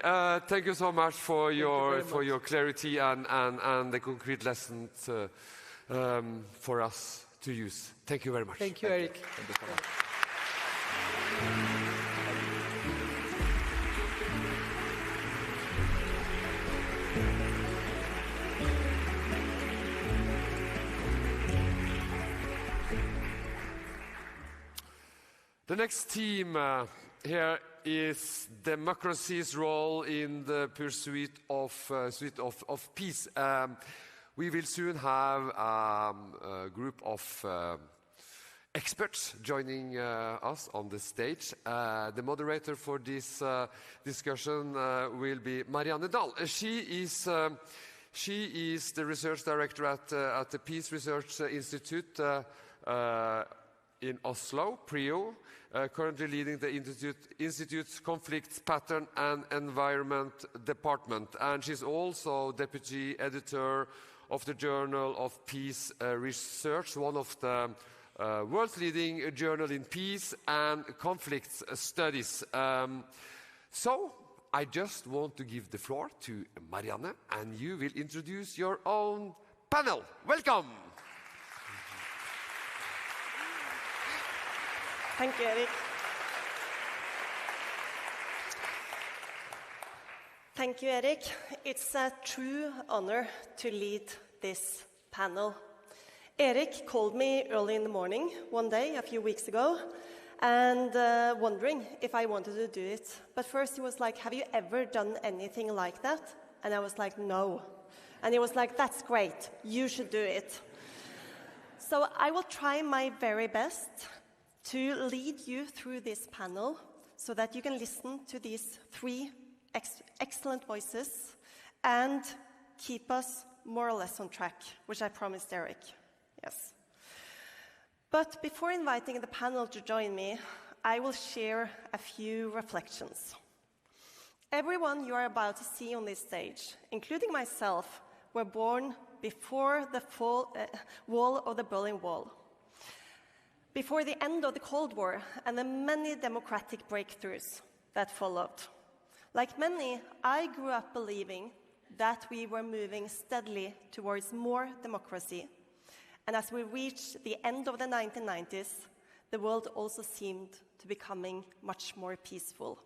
thank you so much for your clarity and the concrete lessons for us to use. Thank you very much. Thank you, Eric. Thank you so much. The next theme here is democracy's role in the pursuit of peace. We will soon have a group of experts joining us on the stage. The moderator for this discussion will be Marianne Dahl. She is the research director at the Peace Research Institute in Oslo, PRIO, currently leading the Institute's Conflict Pattern and Environment Department. And she's also deputy editor of the Journal of Peace Research, one of the world's leading journal in peace and conflict studies. So I just want to give the floor to Marianne, and you will introduce your own panel. Welcome. Thank you, Erik. Thank you, Erik. It's a true honor to lead this panel. Erik called me early in the morning one day a few weeks ago and wondering if I wanted to do it. But first he was like, have you ever done anything like that? And I was like, no. And he was like, that's great, you should do it. So I will try my very best to lead you through this panel so that you can listen to these three excellent voices and keep us more or less on track, which I promised Erik. Yes. But before inviting the panel to join me, I will share a few reflections. Everyone you are about to see on this stage, including myself, were born before the wall of the Berlin Wall, before the end of the Cold War and the many democratic breakthroughs that followed. Like many, I grew up believing that we were moving steadily towards more democracy. And as we reached the end of the 1990s, the world also seemed to be becoming much more peaceful.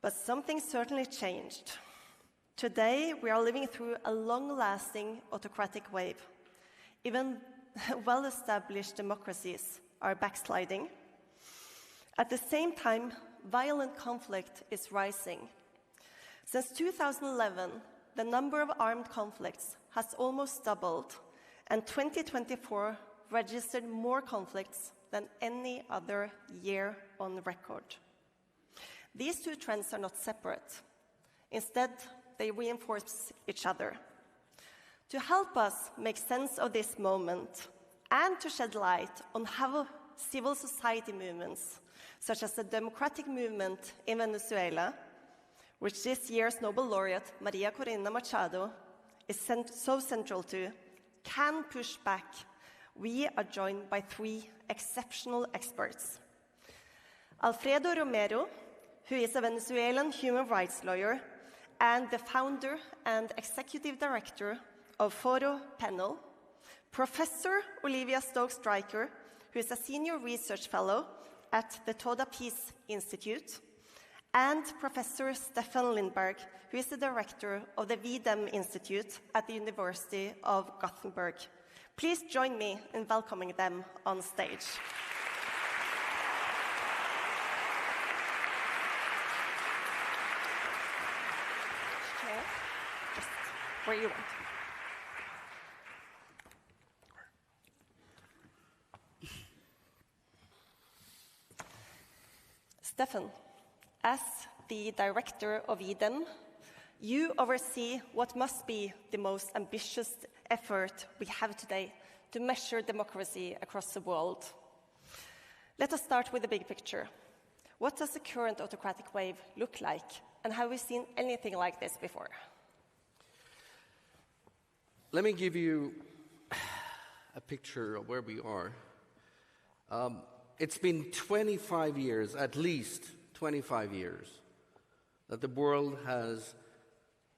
But something certainly changed. Today, we are living through a long-lasting autocratic wave. Even well-established democracies are backsliding. At the same time, violent conflict is rising. Since 2011, the number of armed conflicts has almost doubled, and 2024 registered more conflicts than any other year on record. These two trends are not separate. Instead, they reinforce each other. To help us make sense of this moment and to shed light on how civil society movements, such as the democratic movement in Venezuela, which this year's Nobel laureate Maria Corina Machado is so central to, can push back, we are joined by three exceptional experts. Alfredo Romero, who is a Venezuelan human rights lawyer and the founder and executive director of Foro Panel, Professor Olivia Stokes-Stryker, who is a senior research fellow at the Toda Peace Institute, and Professor Stefan Lindberg, who is the director of the VDEM Institute at the University of Gothenburg. Please join me in welcoming them on stage. Chair, just where you want. Stefan, as the director of VDEM, you oversee what must be the most ambitious effort we have today to measure democracy across the world. Let us start with the big picture. What does the current autocratic wave look like, and have we seen anything like this before? Let me give you a picture of where we are. It's been 25 years, at least 25 years, that the world has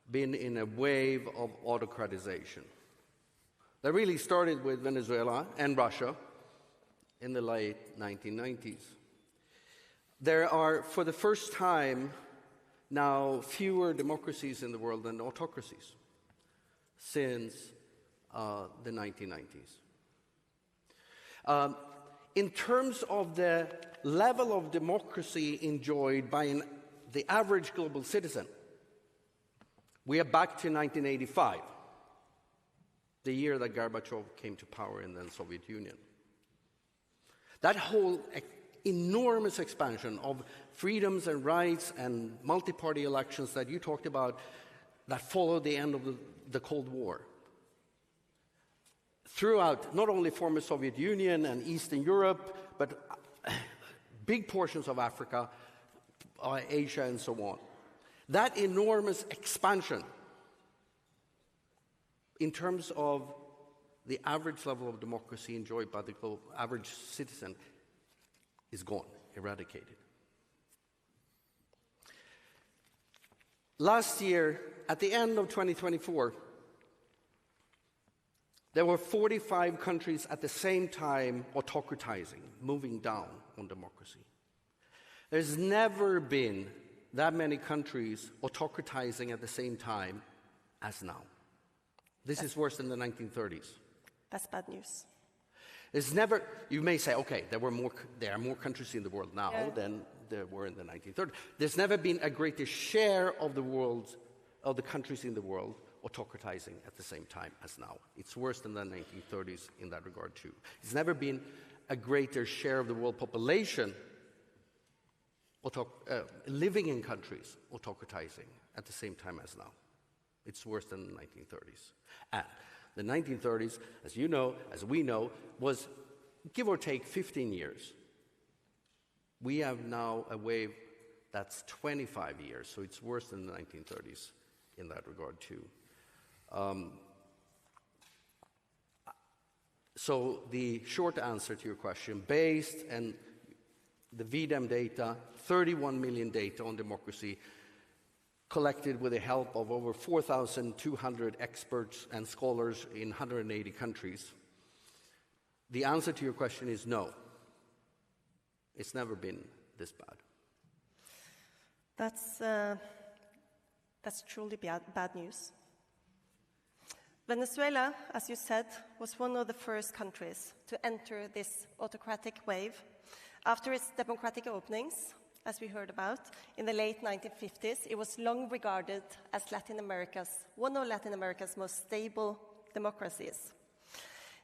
been in a wave of autocratization. That really started with Venezuela and Russia in the late 1990s. There are, for the first time now, fewer democracies in the world than autocracies since the 1990s. In terms of the level of democracy enjoyed by the average global citizen, we are back to 1985, the year that Gorbachev came to power in the Soviet Union. That whole enormous expansion of freedoms and rights and multi-party elections that you talked about that followed the end of the Cold War. Throughout not only former Soviet Union and Eastern Europe, but big portions of Africa, Asia, and so on. That enormous expansion in terms of the average level of democracy enjoyed by the average citizen, is gone, eradicated. Last year, at the end of 2024, there were 45 countries at the same time autocratizing, moving down on democracy. There's never been that many countries autocratizing at the same time as now. This is worse than the 1930s. That's bad news. There's never, you may say, okay, there are more countries in the world now than there were in the 1930s. There's never been a greater share of the countries in the world autocratizing at the same time as now. It's worse than the 1930s in that regard too. There's never been a greater share of the world population living in countries autocratizing at the same time as now. It's worse than the 1930s. And the 1930s, as you know, as we know, was give or take 15 years. We have now a wave that's 25 years, so it's worse than the 1930s in that regard too. So the short answer to your question, based on the VDEM data, 31 million data on democracy, collected with the help of over 4,200 experts and scholars in 180 countries. The answer to your question is no. It's never been this bad. That's truly bad news. Venezuela, as you said, was one of the first countries to enter this autocratic wave after its democratic openings, as we heard about, in the late 1950s. It was long regarded as one of Latin America's most stable democracies.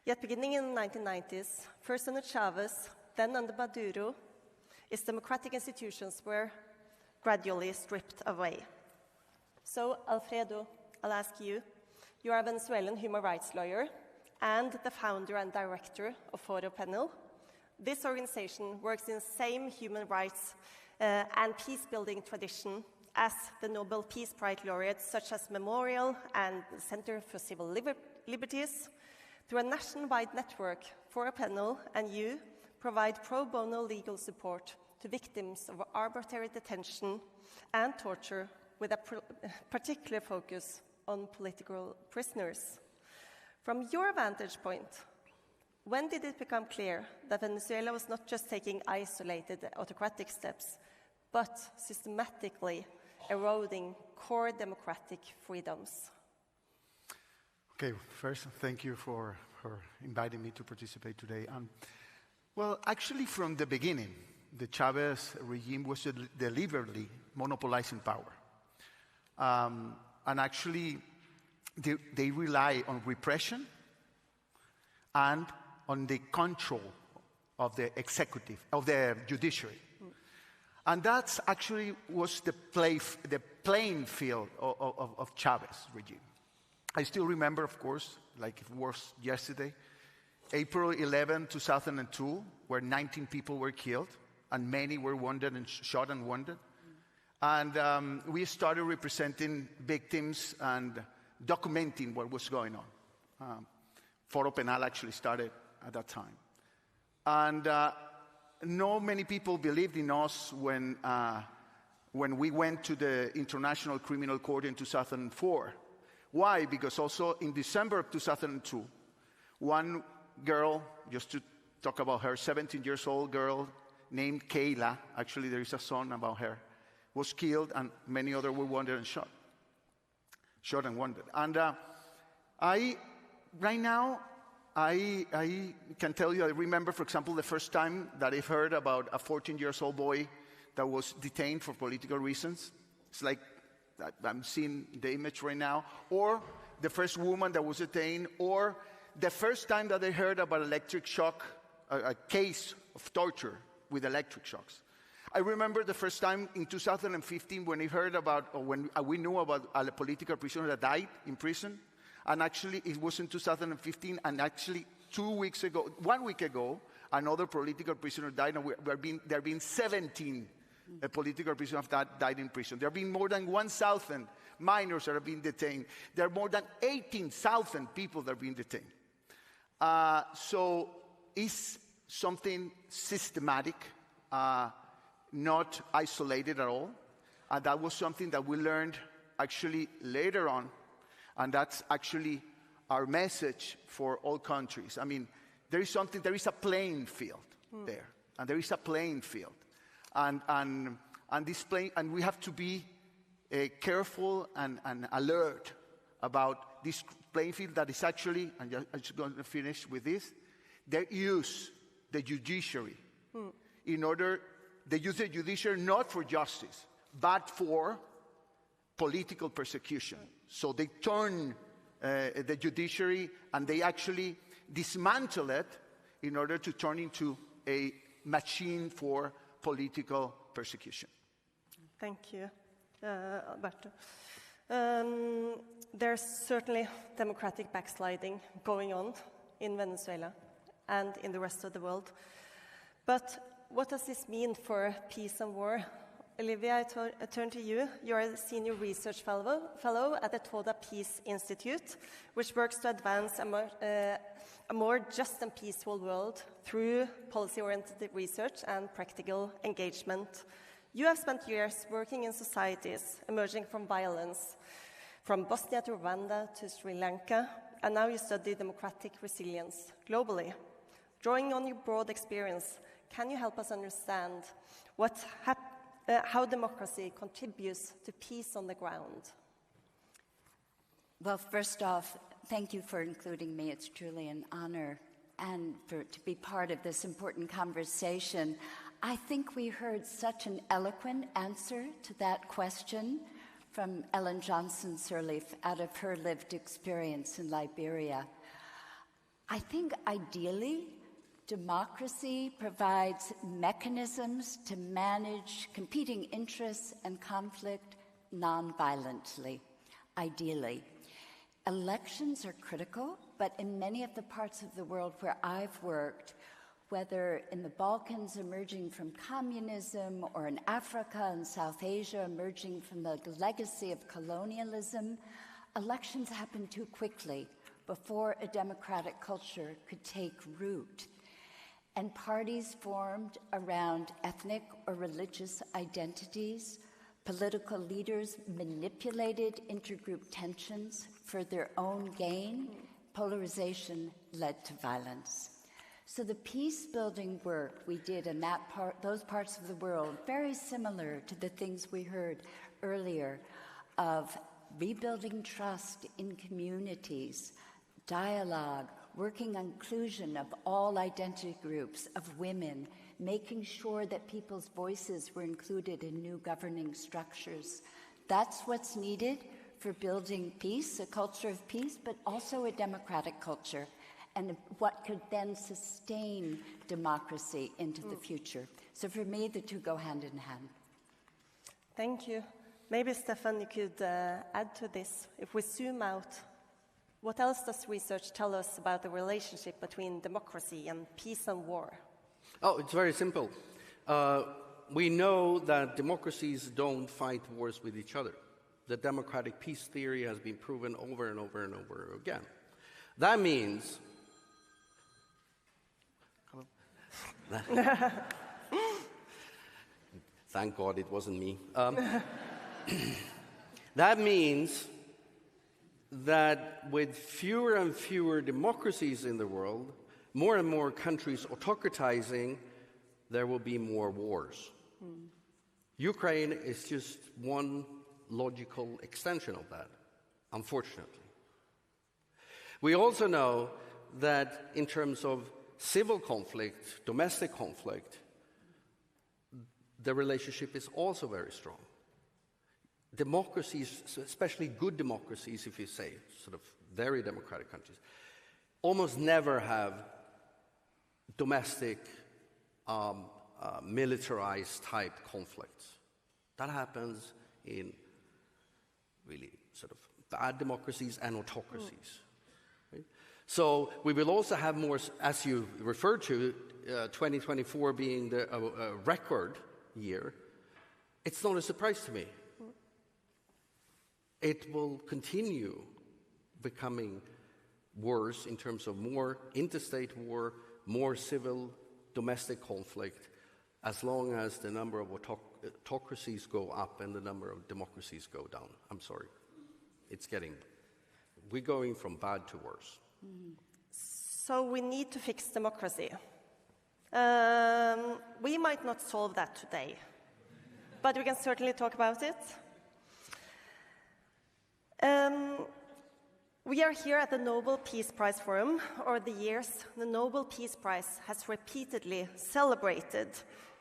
Yet beginning in the 1990s, first under Chavez, then under Maduro, its democratic institutions were gradually stripped away. So, Alfredo, I'll ask you. You are a Venezuelan human rights lawyer and the founder and director of Foro Panel. This organization works in the same human rights and peace-building tradition as the Nobel Peace Prize laureates such as Memorial and the Center for Civil Liberties. Through a nationwide network, Foro Panel and you provide pro bono legal support to victims of arbitrary detention and torture with a particular focus on political prisoners. From your vantage point, when did it become clear that Venezuela was not just taking isolated autocratic steps, but systematically eroding core democratic freedoms? Okay, first, thank you for inviting me to participate today. Well, actually, from the beginning, the Chavez regime was deliberately monopolizing power. And actually, they rely on repression and on the control of the executive, of the judiciary. And that's actually was the playing field of Chavez regime. I still remember, of course, like it was yesterday, April 11, 2002, where 19 people were killed and many were wounded and shot and wounded. And we started representing victims and documenting what was going on. Foro Penal actually started at that time. And not many people believed in us when we went to the International Criminal Court in 2004. Why? Because also in December of 2002, one girl, just to talk about her, 17-year-old girl named Kayla, actually there is a song about her, was killed and many others were wounded and shot and wounded. And right now, I can tell you, I remember, for example, the first time that I heard about a 14-year-old boy that was detained for political reasons. It's like I'm seeing the image right now. Or the first woman that was detained. Or the first time that I heard about electric shock, a case of torture with electric shocks. I remember the first time in 2015 when I heard about, or when we knew about a political prisoner that died in prison. And actually, it was in 2015, and actually 1 week ago, another political prisoner died, and there have been 17 political prisoners that died in prison. There have been more than 1,000 minors that are being detained. There are more than 18,000 people that are being detained. So it's something systematic, not isolated at all. And that was something that we learned actually later on. And that's actually our message for all countries. I mean, there is a playing field there. And there is a playing field. And we have to be careful and alert about this playing field that is actually, and I'm just going to finish with this, they use the judiciary they use the judiciary not for justice, but for political persecution. So they turn the judiciary and they actually dismantle it in order to turn into a machine for political persecution. Thank you, Alberto. There's certainly democratic backsliding going on in Venezuela and in the rest of the world. But what does this mean for peace and war? Olivia, I turn to you. You're a senior research fellow at the Toda Peace Institute, which works to advance a more just and peaceful world through policy-oriented research and practical engagement. You have spent years working in societies emerging from violence, from Bosnia to Rwanda to Sri Lanka, and now you study democratic resilience globally. Drawing on your broad experience, can you help us understand how democracy contributes to peace on the ground? Well, first off, thank you for including me. It's truly an honor and to be part of this important conversation. I think we heard such an eloquent answer to that question from Ellen Johnson-Sirleaf out of her lived experience in Liberia. I think ideally, democracy provides mechanisms to manage competing interests and conflict non-violently, ideally. Elections are critical, but in many of the parts of the world where I've worked, whether in the Balkans emerging from communism or in Africa and South Asia emerging from the legacy of colonialism, elections happen too quickly before a democratic culture could take root. And parties formed around ethnic or religious identities, political leaders manipulated intergroup tensions for their own gain, polarization led to violence. So the peace-building work we did in those parts of the world, very similar to the things we heard earlier of rebuilding trust in communities, dialogue, working on inclusion of all identity groups, of women, making sure that people's voices were included in new governing structures. That's what's needed for building peace, a culture of peace, but also a democratic culture, and what could then sustain democracy into the future. So for me, the two go hand in hand. Thank you. Maybe, Stefan, you could add to this. If we zoom out, what else does research tell us about the relationship between democracy and peace and war? Oh, it's very simple. We know that democracies don't fight wars with each other. The democratic peace theory has been proven over and over and over again. That means... Thank God it wasn't me. That means that with fewer and fewer democracies in the world, more and more countries autocratizing, there will be more wars. Ukraine is just one logical extension of that, unfortunately. We also know that in terms of civil conflict, domestic conflict, the relationship is also very strong. Democracies, especially good democracies, if you say, sort of very democratic countries, almost never have domestic, militarized type conflicts. That happens in really sort of bad democracies and autocracies. Right? So we will also have more, as you referred to, 2024 being a record year. It's not a surprise to me. it will continue becoming worse in terms of more interstate war, more civil domestic conflict, as long as the number of autocracies go up and the number of democracies go down. I'm sorry. We're going from bad to worse. So we need to fix democracy. We might not solve that today, but we can certainly talk about it. We are here at the Nobel Peace Prize Forum. Over the years, the Nobel Peace Prize has repeatedly celebrated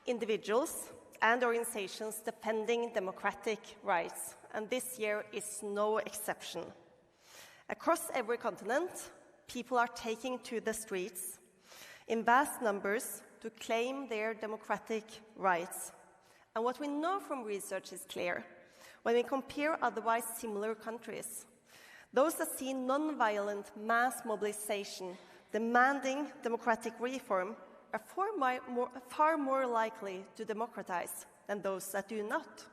individuals and organizations defending democratic rights, and this year is no exception. Across every continent, people are taking to the streets in vast numbers to claim their democratic rights. And what we know from research is clear. When we compare otherwise similar countries, those that see non-violent mass mobilization demanding democratic reform are far more likely to democratize than those that do not.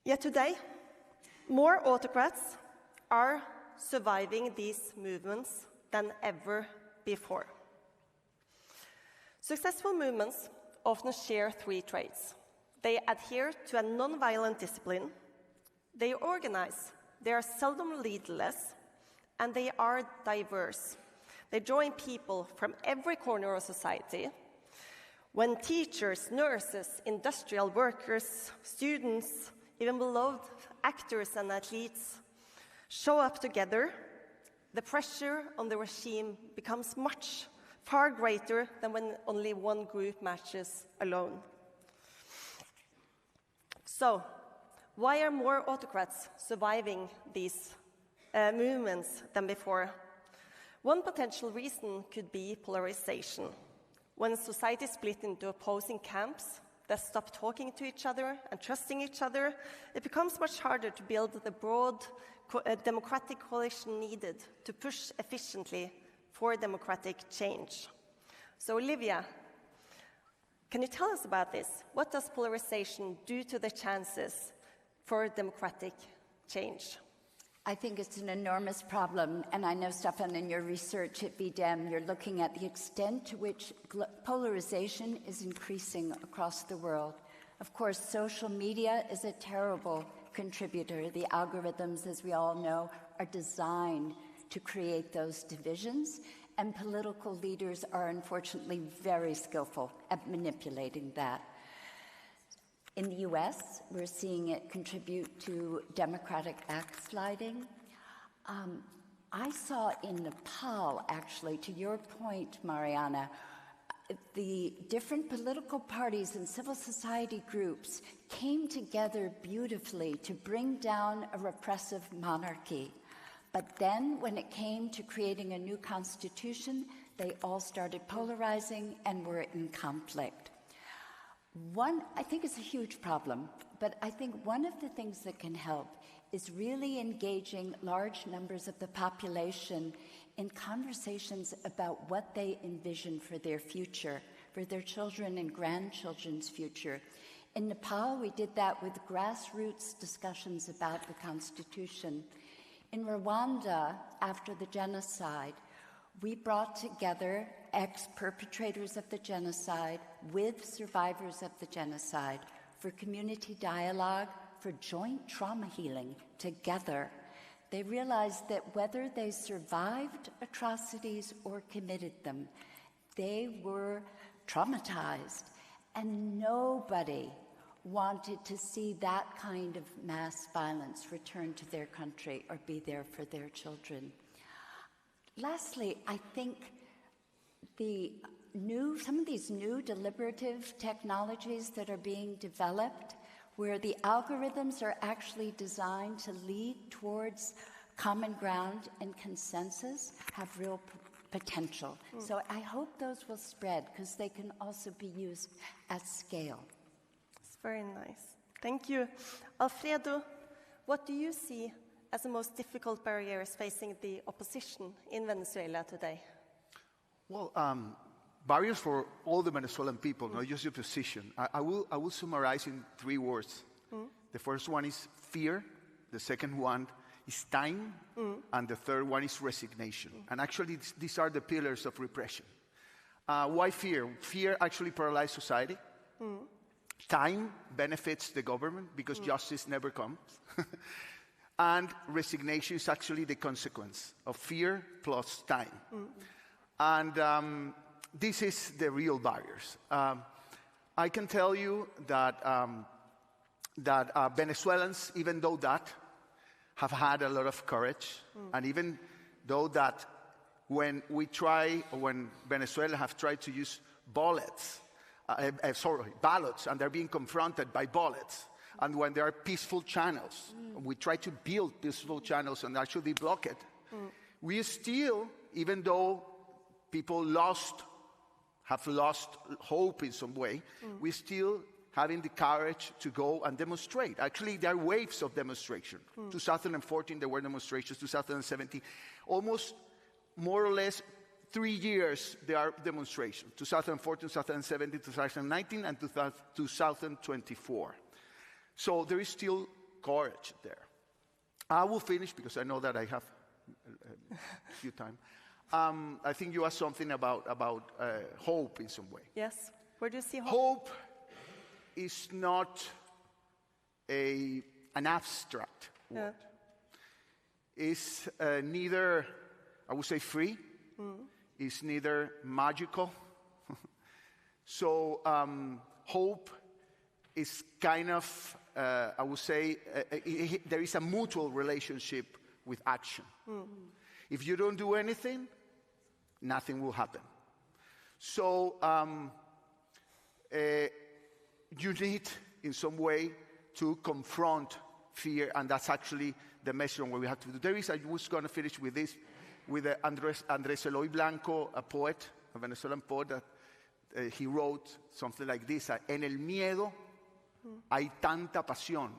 Yet today, more autocrats are surviving these movements than ever before. Successful movements often share three traits. They adhere to a non-violent discipline, they organize, they are seldom leaderless, and they are diverse. They draw in people from every corner of society. When teachers, nurses, industrial workers, students, even beloved actors and athletes show up together, the pressure on the regime becomes far greater than when only one group marches alone. So, why are more autocrats surviving these movements than before? One potential reason could be polarization. When society is split into opposing camps that stop talking to each other and trusting each other, it becomes much harder to build the broad democratic coalition needed to push efficiently for democratic change. So, Olivia, can you tell us about this? What does polarization do to the chances for democratic change? I think it's an enormous problem, and I know, Stefan, in your research at BDEM, you're looking at the extent to which polarization is increasing across the world. Of course, social media is a terrible contributor. The algorithms, as we all know, are designed to create those divisions, and political leaders are unfortunately very skillful at manipulating that. In the US, we're seeing it contribute to democratic backsliding. I saw in Nepal, actually, to your point, Mariana, the different political parties and civil society groups came together beautifully to bring down a repressive monarchy. But then, when it came to creating a new constitution, they all started polarizing and were in conflict. I think it's a huge problem, but I think one of the things that can help is really engaging large numbers of the population in conversations about what they envision for their future, for their children and grandchildren's future. In Nepal, we did that with grassroots discussions about the Constitution. In Rwanda, after the genocide, we brought together ex-perpetrators of the genocide with survivors of the genocide for community dialogue, for joint trauma healing together. They realized that whether they survived atrocities or committed them, they were traumatized, and nobody wanted to see that kind of mass violence return to their country or be there for their children. Lastly, I think some of these new deliberative technologies that are being developed, where the algorithms are actually designed to lead towards common ground and consensus, have real potential. So I hope those will spread, because they can also be used at scale. It's very nice. Thank you. Alfredo, what do you see as the most difficult barriers facing the opposition in Venezuela today? Well, barriers for all the Venezuelan people, not just your position. I will summarize in 3 words. The first one is fear. The second one is time. And the third one is resignation. And actually, these are the pillars of repression. Why fear? Fear actually paralyzes society. Time benefits the government because justice never comes. And resignation is actually the consequence of fear plus time. And this is the real barriers. I can tell you that, Venezuelans, even though that, have had a lot of courage. And even though that when Venezuela have tried to use ballots, and they're being confronted by ballots, and when there are peaceful channels, we try to build peaceful channels and actually block it. We still, even though people have lost hope in some way, we still having the courage to go and demonstrate. Actually, there are waves of demonstration. 2014, there were demonstrations. 2017, almost more or less 3 years, there are demonstrations. 2014, 2017, 2019, and 2024. So there is still courage there. I will finish because I know that I have a few time. I think you asked something about hope in some way. Yes. Where do you see hope? Hope is not an abstract word. It's neither, I would say, free. It's neither magical. So hope is kind of, I would say, there is a mutual relationship with action. If you don't do anything, nothing will happen. So you need, in some way, to confront fear, and that's actually the measure on what we have to do. I was going to finish with this, with Andrés Eloy Blanco, a poet, a Venezuelan poet, that he wrote something like this: En el miedo hay tanta pasión.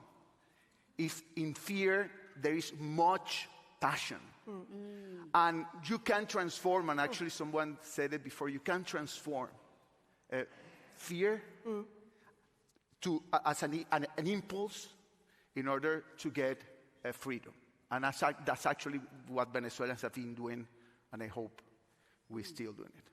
If in fear there is much passion. And you can transform, and actually someone said it before, you can transform fear as an impulse in order to get freedom. And that's actually what Venezuelans have been doing, and I hope we're still doing it.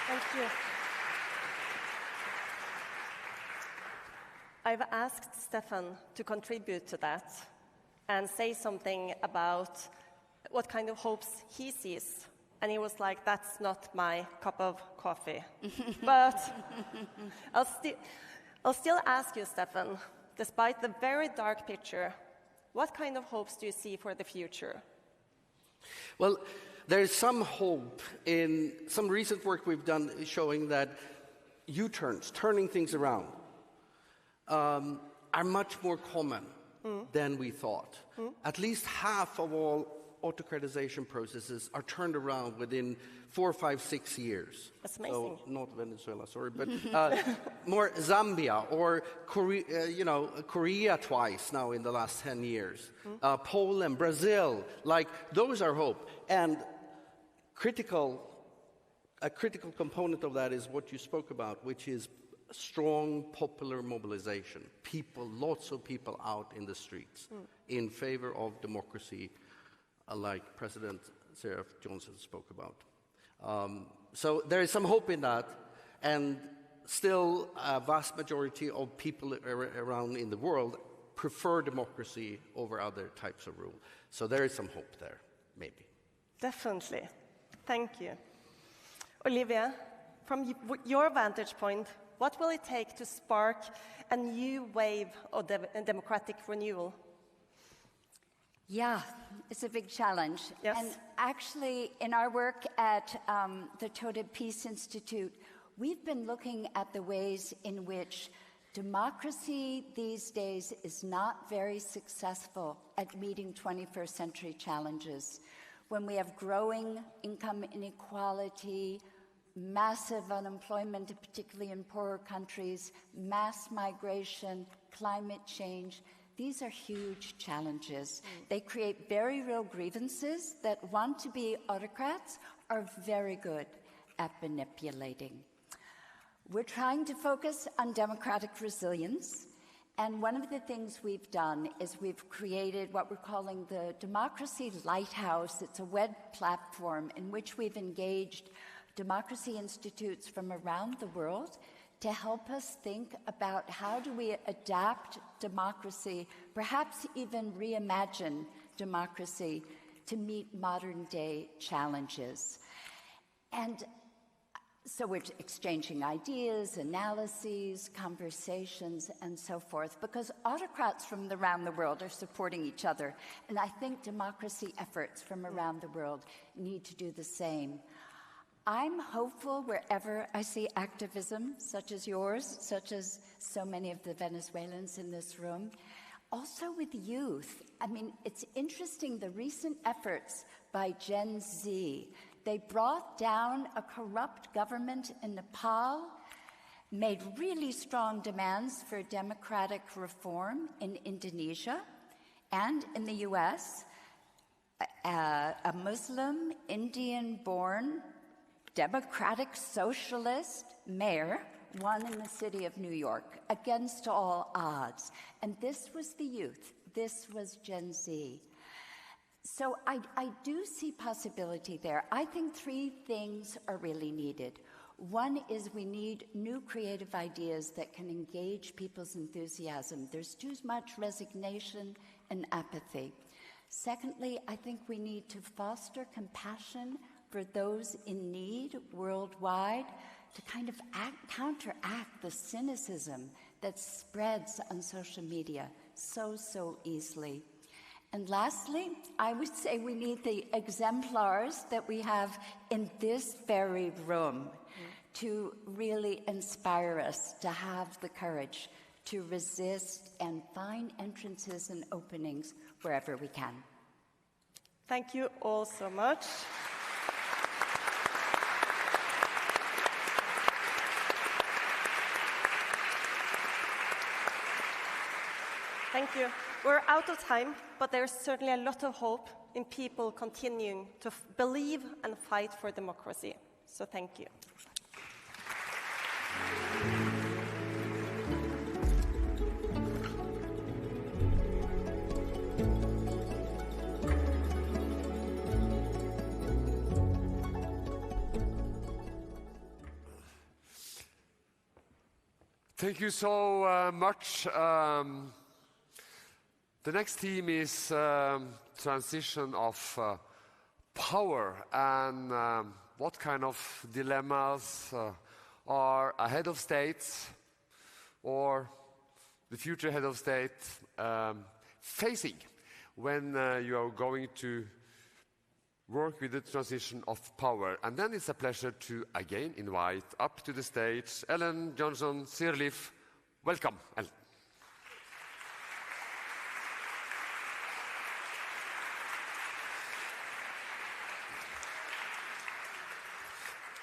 Thank you. I've asked Stefan to contribute to that and say something about what kind of hopes he sees. And he was like, that's not my cup of coffee. But I'll still ask you, Stefan, despite the very dark picture, what kind of hopes do you see for the future? Well, there is some hope in some recent work we've done showing that U-turns, turning things around, are much more common than we thought. At least half of all autocratization processes are turned around within 4, 5, 6 years. That's amazing. So, not Venezuela, sorry, but more Zambia or Korea twice now in the last 10 years. Poland, Brazil, like those are hope. And a critical component of that is what you spoke about, which is strong popular mobilization. People, lots of people out in the streets in favor of democracy, like President Seraph Johnson spoke about. So there is some hope in that, and still a vast majority of people around in the world prefer democracy over other types of rule. So there is some hope there, maybe. Definitely. Thank you. Olivia, from your vantage point, what will it take to spark a new wave of democratic renewal? Yeah, it's a big challenge. Yes. And actually, in our work at the Toda Peace Institute, we've been looking at the ways in which democracy these days is not very successful at meeting 21st century challenges. When we have growing income inequality, massive unemployment, particularly in poorer countries, mass migration, climate change, These are huge challenges. They create very real grievances that want to be autocrats are very good at manipulating. We're trying to focus on democratic resilience, and one of the things we've done is we've created what we're calling the Democracy Lighthouse. It's a web platform in which we've engaged democracy institutes from around the world to help us think about how do we adapt democracy, perhaps even reimagine democracy to meet modern-day challenges. And so we're exchanging ideas, analyses, conversations, and so forth, because autocrats from around the world are supporting each other, and I think democracy efforts from around the world need to do the same. I'm hopeful wherever I see activism, such as yours, such as so many of the Venezuelans in this room, also with youth. I mean, it's interesting, the recent efforts by Gen Z. They brought down a corrupt government in Nepal, made really strong demands for democratic reform in Indonesia and in the US. A Muslim, Indian-born, democratic socialist mayor won in the city of New York against all odds. And this was the youth. This was Gen Z. So I do see possibility there. I think three things are really needed. One is we need new creative ideas that can engage people's enthusiasm. There's too much resignation and apathy. Secondly, I think we need to foster compassion for those in need worldwide to kind of counteract the cynicism that spreads on social media so easily. And lastly, I would say we need the exemplars that we have in this very room to really inspire us to have the courage to resist and find entrances and openings wherever we can. Thank you all so much. Thank you. We're out of time, but there's certainly a lot of hope in people continuing to believe and fight for democracy. So thank you. Thank you so much. The next theme is transition of power and what kind of dilemmas are a head of states or the future head of state facing when you are going to work with the transition of power. And then it's a pleasure to again invite up to the stage Ellen Johnson-Sirleaf. Welcome, Ellen.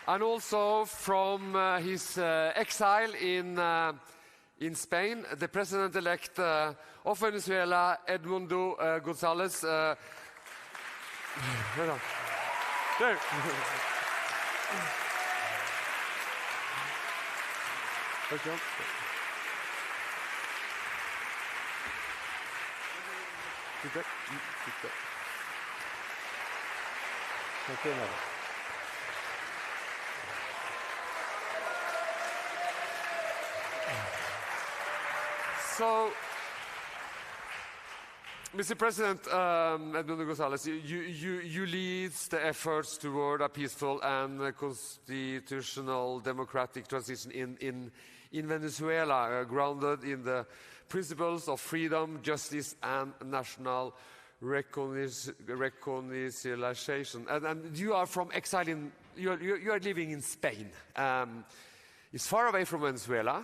And also from his exile in Spain, the president-elect of Venezuela, Edmundo González. There. So, Mr. President, Edmundo González, you lead the efforts toward a peaceful and constitutional democratic transition in Venezuela, grounded in the principles of freedom, justice, and national reconciliation. And you are from exile you are living in Spain. It's far away from Venezuela.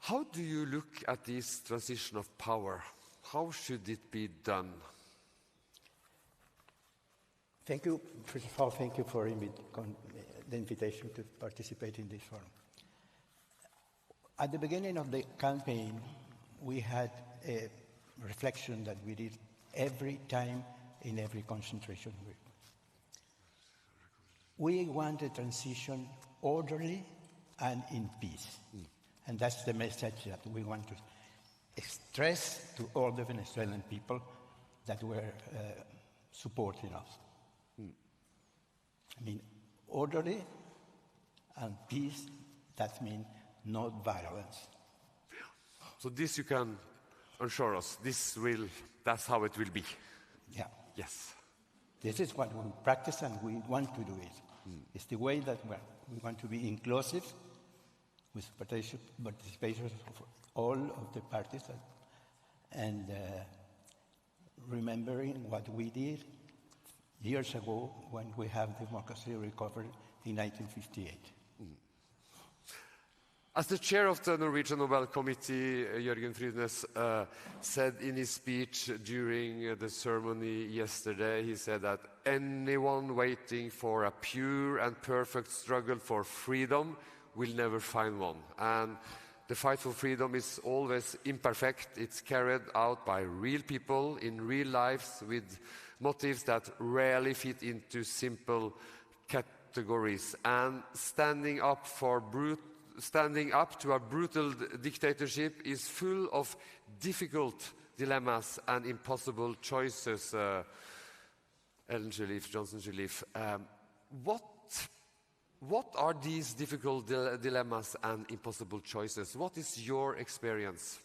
How do you look at this transition of power? How should it be done? Thank you. First of all, thank you for the invitation to participate in this forum. At the beginning of the campaign, we had a reflection that we did every time in every concentration camp. We want a transition orderly and in peace. And that's the message that we want to stress to all the Venezuelan people that were supporting us. I mean, orderly and peace, that means not violence. So this you can assure us, that's how it will be. Yeah. Yes. This is what we practice and we want to do it. It's the way that we want to be inclusive with participation of all of the parties and remembering what we did years ago when we have democracy recovered in 1958. As the chair of the Norwegian Nobel Committee, Jørgen Frydnes said in his speech during the ceremony yesterday, he said that anyone waiting for a pure and perfect struggle for freedom will never find one. And the fight for freedom is always imperfect. It's carried out by real people in real lives with motives that rarely fit into simple categories. And standing up to a brutal dictatorship is full of difficult dilemmas and impossible choices. Ellen Johnson Sirleaf, what are these difficult dilemmas and impossible choices? What is your experience?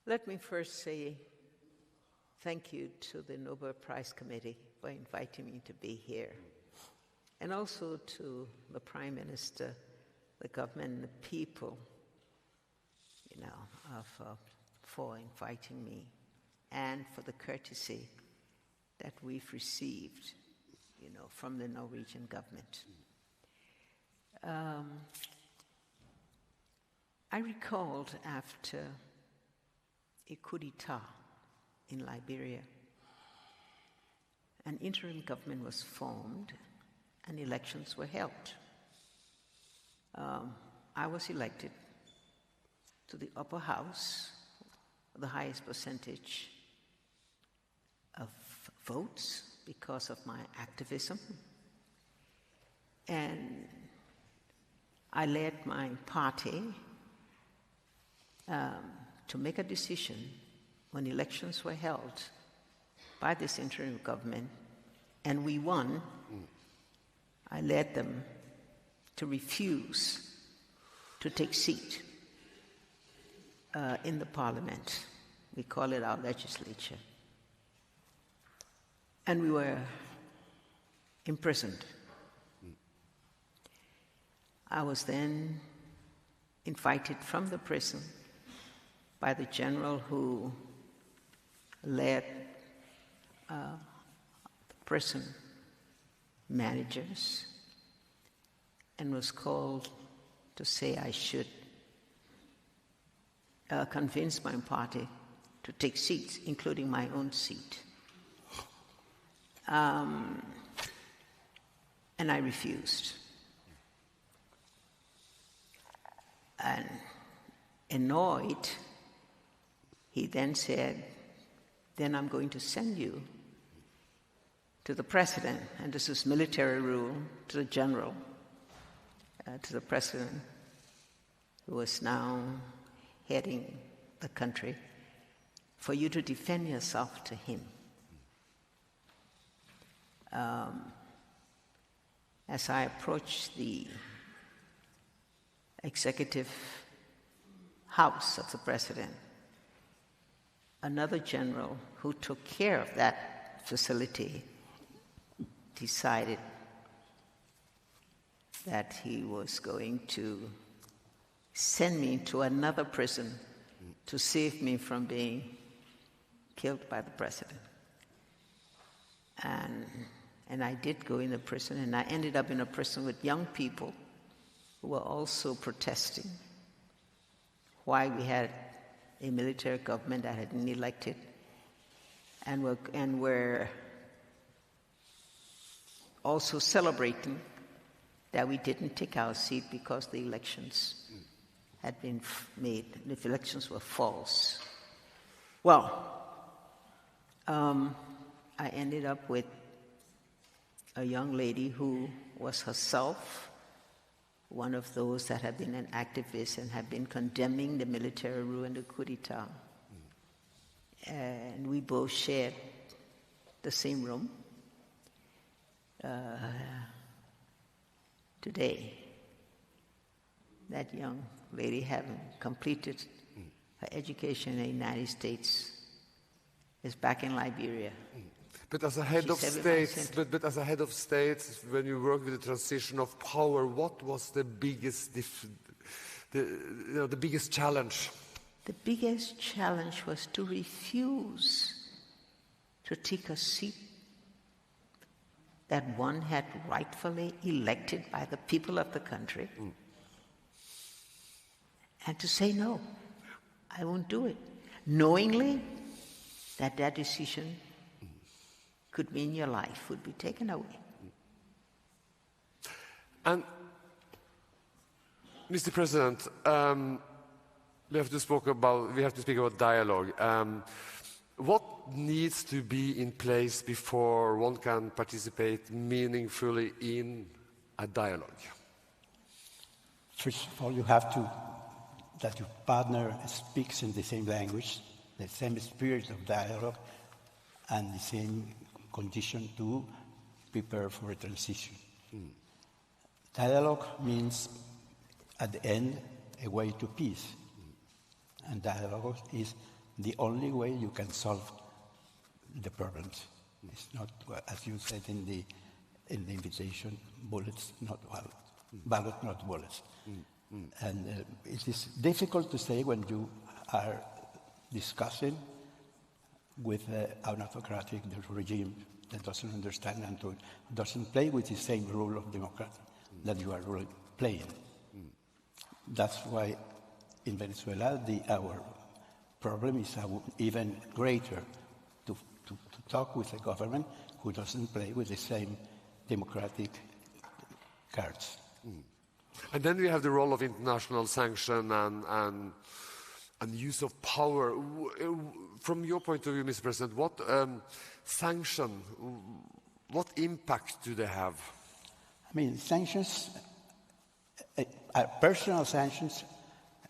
Let me first say thank you to the Nobel Prize Committee for inviting me to be here, and also to the Prime Minister, the government, and the people, for inviting me, and for the courtesy that we've received, from the Norwegian government. I recalled after a coup d'etat in Liberia, an interim government was formed and elections were held. I was elected to the upper house, the highest percentage of votes because of my activism. And I led my party to make a decision when elections were held by this interim government, and we won. I led them to refuse to take seat in the parliament. We call it our legislature. And we were imprisoned. I was then invited from the prison by the general who led the prison managers, and was called to say I should convince my party to take seats, including my own seat. And I refused. And annoyed, he then said, then I'm going to send you to the president, and this is military rule, to the general, to the president, who is now heading the country, for you to defend yourself to him. As I approached the executive house of the president, another general who took care of that facility decided that he was going to send me to another prison to save me from being killed by the president. And I did go in the prison, and I ended up in a prison with young people who were also protesting why we had a military government that had been elected, and were also celebrating that we didn't take our seat because the elections had been made, the elections were false. Well, I ended up with a young lady who was herself one of those that had been an activist and had been condemning the military rule and the coup d'etat. And we both shared the same room. Today, that young lady, having completed her education in the United States, is back in Liberia. But as a head of states, but as a head of states, when you work with the transition of power, what was the biggest, the biggest challenge? The biggest challenge was to refuse to take a seat that one had rightfully elected by the people of the country, and to say no, I won't do it, knowingly that that decision could mean your life would be taken away. And, Mr. President, we have to speak about dialogue. What needs to be in place before one can participate meaningfully in a dialogue? First of all, you have to, that your partner speaks in the same language, the same spirit of dialogue, and the same condition to prepare for a transition. Dialogue means, at the end, a way to peace. And dialogue is the only way you can solve the problems. It's not, as you said in the invitation, bullets, not bullets. Ballot, not bullets. And it is difficult to say when you are discussing with an autocratic regime that doesn't understand and doesn't play with the same rule of democracy that you are playing. That's why in Venezuela our problem is even greater, to talk with a government who doesn't play with the same democratic cards. And then we have the role of international sanction and use of power. From your point of view, Mr. President, what sanction, what impact do they have? I mean, sanctions, personal sanctions,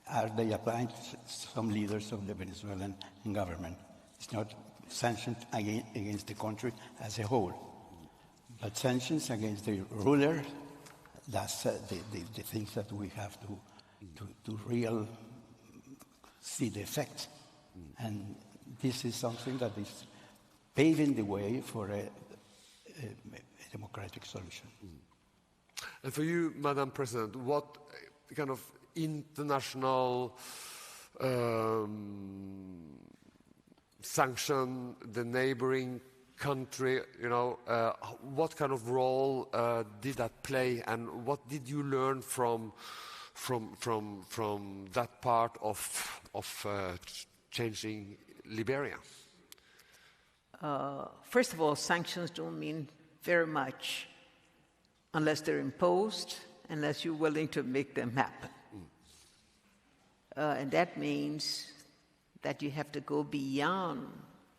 are they applied to some leaders of the Venezuelan government. It's not sanctions against the country as a whole, but sanctions against the ruler. That's the things that we have to real see the effect. And this is something that is paving the way for a democratic solution. And for you, Madam President, what kind of international sanction the neighboring country, what kind of role did that play, and what did you learn from that part of changing Liberia? First of all, sanctions don't mean very much unless they're imposed, unless you're willing to make them happen. And that means that you have to go beyond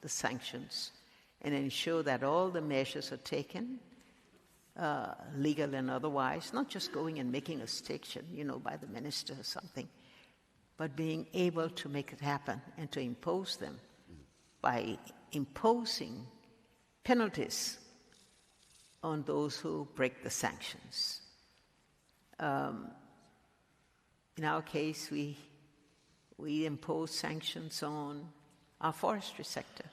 the sanctions and ensure that all the measures are taken, legal and otherwise, not just going and making a stiction, by the minister or something, but being able to make it happen and to impose them by imposing penalties on those who break the sanctions. In our case, we impose sanctions on our forestry sector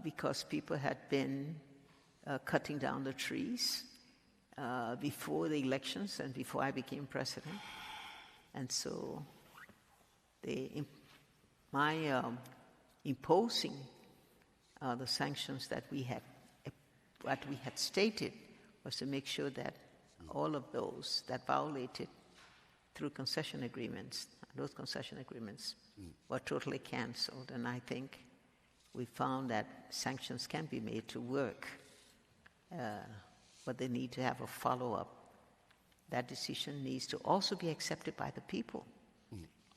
because people had been cutting down the trees before the elections and before I became president. And so my imposing the sanctions that we had, what we had stated, was to make sure that all of those that violated through concession agreements, those concession agreements were totally canceled. And I think we found that sanctions can be made to work, but they need to have a follow-up that decision needs to also be accepted by the people,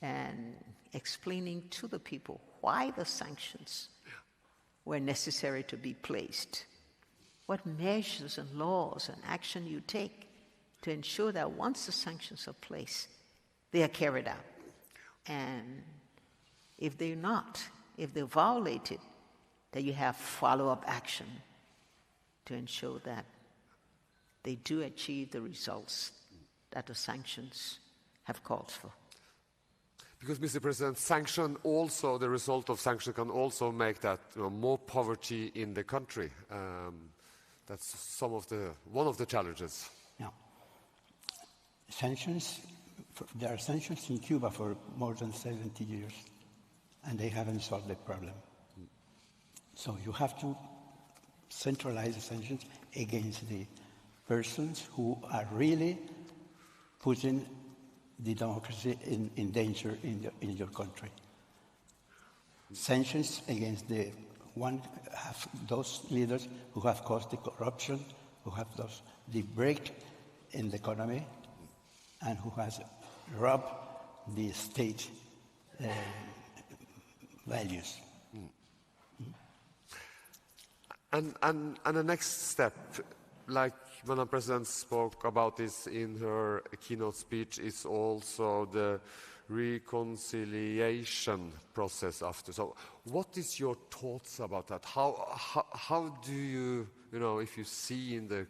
and explaining to the people why the sanctions were necessary to be placed, what measures and laws and action you take to ensure that once the sanctions are placed, they are carried out. And if they're not, if they're violated, that you have follow-up action to ensure that they do achieve the results that the sanctions have called for. Because, Mr. President, the result of sanction can also make that more poverty in the country. That's one of the challenges. Yeah. There are sanctions in Cuba for more than 70 years, and they haven't solved the problem. So you have to centralize the sanctions against the persons who are really putting the democracy in danger in your country. Sanctions against those leaders who have caused the corruption, who have the break in the economy, and who has robbed the state values. And the next step, like Madam President spoke about this in her keynote speech, is also the reconciliation process after. So what is your thoughts about that? How do you, if you see in the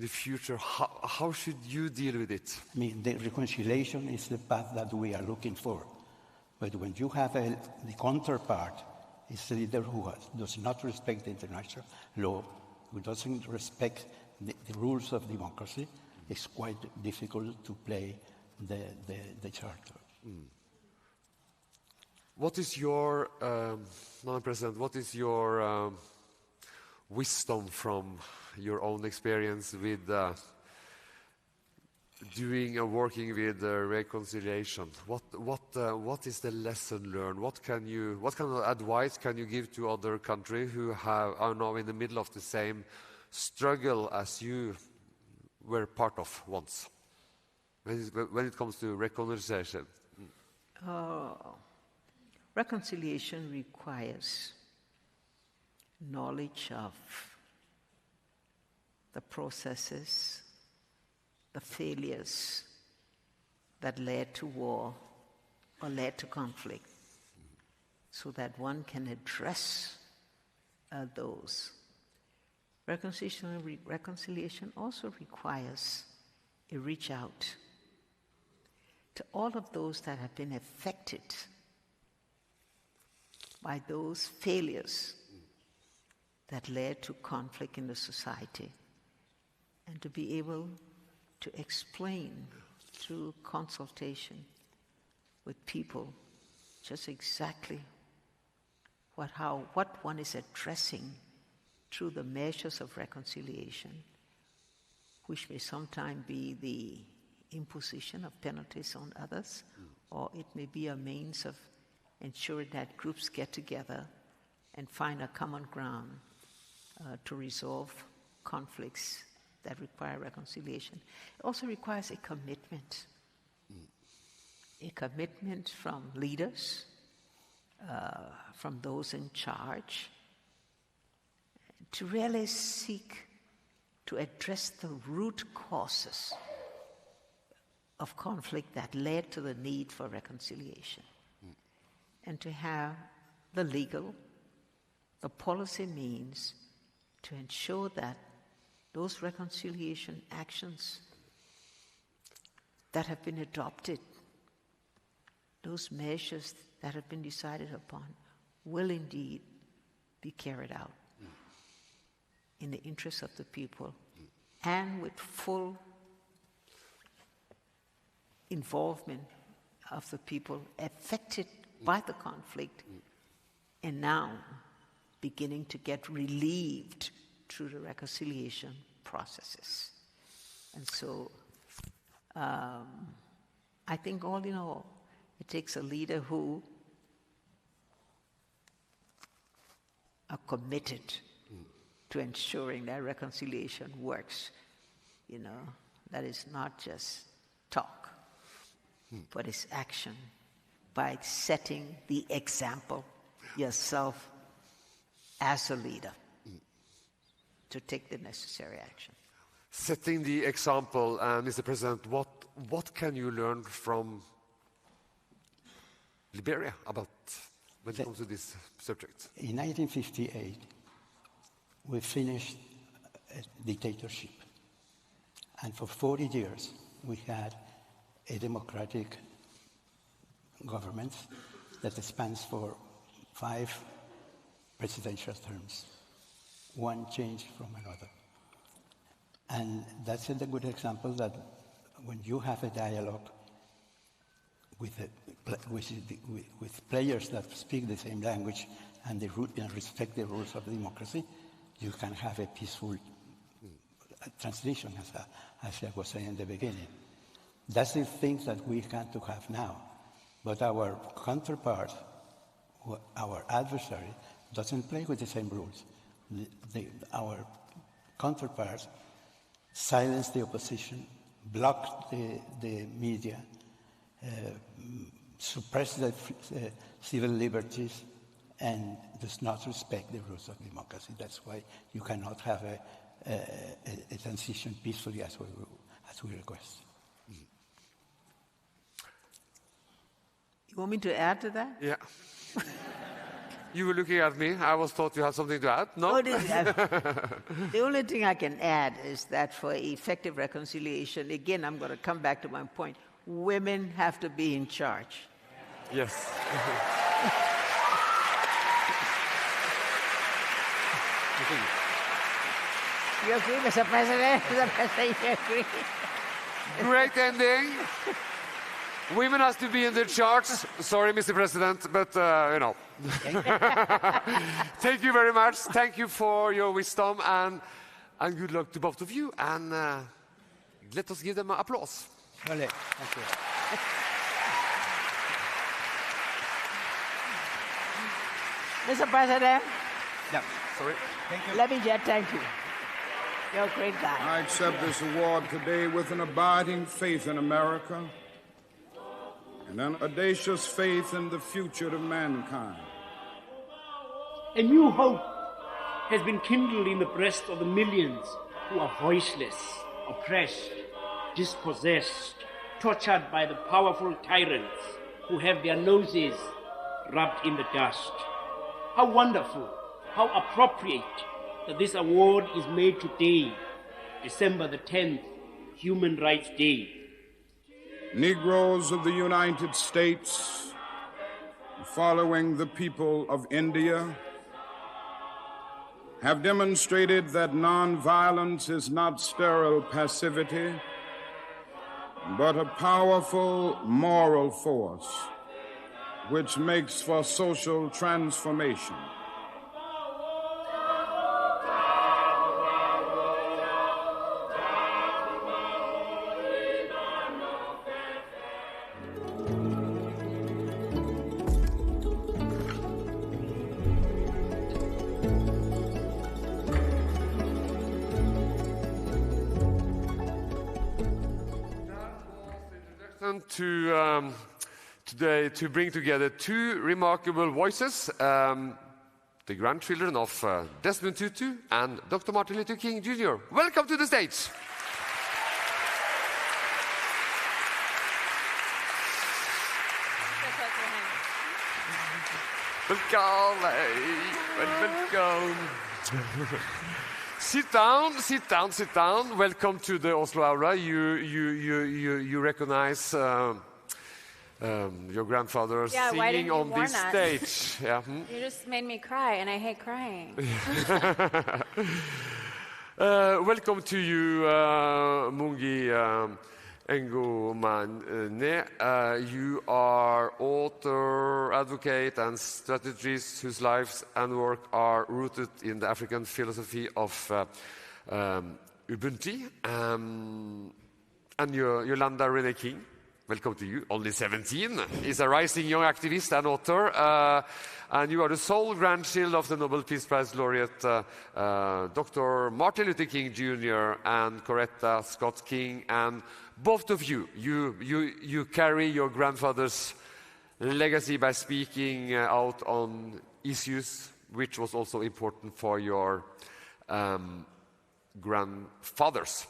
future, how should you deal with it? I mean, the reconciliation is the path that we are looking for. But when you have the counterpart, is a leader who does not respect the international law, who doesn't respect the rules of democracy, it's quite difficult to play the charter. What is your, Madam President, what is your wisdom from your own experience with doing and working with reconciliation? What is the lesson learned? What kind of advice can you give to other countries who are now in the middle of the same struggle as you were part of once, when it comes to reconciliation? Reconciliation requires knowledge of the processes, the failures that led to war or led to conflict, so that one can address those. Reconciliation also requires a reach out to all of those that have been affected by those failures that led to conflict in the society, and to be able to explain through consultation with people just exactly what one is addressing through the measures of reconciliation, which may sometimes be the imposition of penalties on others, or it may be a means of ensuring that groups get together and find a common ground to resolve conflicts that require reconciliation. It also requires a commitment from leaders, from those in charge, to really seek to address the root causes of conflict that led to the need for reconciliation, and to have the legal, the policy means to ensure that those reconciliation actions that have been adopted, those measures that have been decided upon, will indeed be carried out in the interest of the people, and with full involvement of the people affected by the conflict, and now beginning to get relieved through the reconciliation processes. And so I think all in all, it takes a leader who are committed to ensuring that reconciliation works, that is not just talk, but it's action by setting the example yourself as a leader to take the necessary action. Setting the example, Mr. President, what can you learn from Liberia about when it comes to this subject? In 1958, we finished a dictatorship. And for 40 years, we had a democratic government that spans for 5 presidential terms, one change from another. And that's a good example that when you have a dialogue with players that speak the same language and respect the rules of democracy, you can have a peaceful transition, as I was saying in the beginning. That's the things that we have to have now. But our counterpart, our adversary, doesn't play with the same rules. Our counterparts silence the opposition, block the media, suppress the civil liberties, and does not respect the rules of democracy. That's why you cannot have a transition peacefully as we request. You want me to add to that? Yeah. You were looking at me. I thought you had something to add. No? The only thing I can add is that for effective reconciliation, again, I'm going to come back to my point, women have to be in charge. Yes. You agree, Mr. President? Mr. President, you agree? Great ending. Women has to be in the charge. Sorry, Mr. President, but, you know. Thank you very much. Thank you for your wisdom, and good luck to both of you. And let us give them an applause. Thank you. Mr. President? Yeah. Sorry. Thank you. Let me just thank you. You're a great guy. I accept this award today with an abiding faith in America and an audacious faith in the future of mankind. A new hope has been kindled in the breast of the millions who are voiceless, oppressed, dispossessed, tortured by the powerful tyrants who have their noses rubbed in the dust. How wonderful, how appropriate that this award is made today, December the 10th, Human Rights Day. Negroes of the United States, following the people of India, have demonstrated that nonviolence is not sterile passivity, but a powerful moral force which makes for social transformation. Today to bring together 2 remarkable voices, the grandchildren of Desmond Tutu and Dr. Martin Luther King Jr. Welcome to the stage. Welcome. Sit down. Welcome to the Oslo Aula. You recognize your grandfather singing on this stage. Yeah. You just made me cry, and I hate crying. Welcome to you, Mungi Ngomane. You are author, advocate, and strategist whose lives and work are rooted in the African philosophy of Ubuntu. And Yolanda Renee King. welcome to you, only 17, is a rising young activist and author. And you are the sole grandchild of the Nobel Peace Prize laureate Dr. Martin Luther King Jr. and Coretta Scott King. And both of you carry your grandfather's legacy by speaking out on issues which was also important for your grandfathers.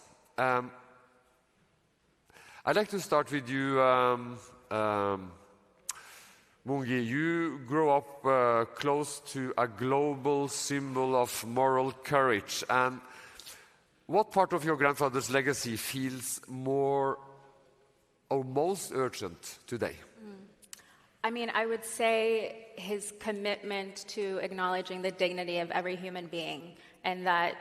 I'd like to start with you, Mungi. You grew up close to a global symbol of moral courage. And what part of your grandfather's legacy feels more or most urgent today? I mean, I would say his commitment to acknowledging the dignity of every human being and that,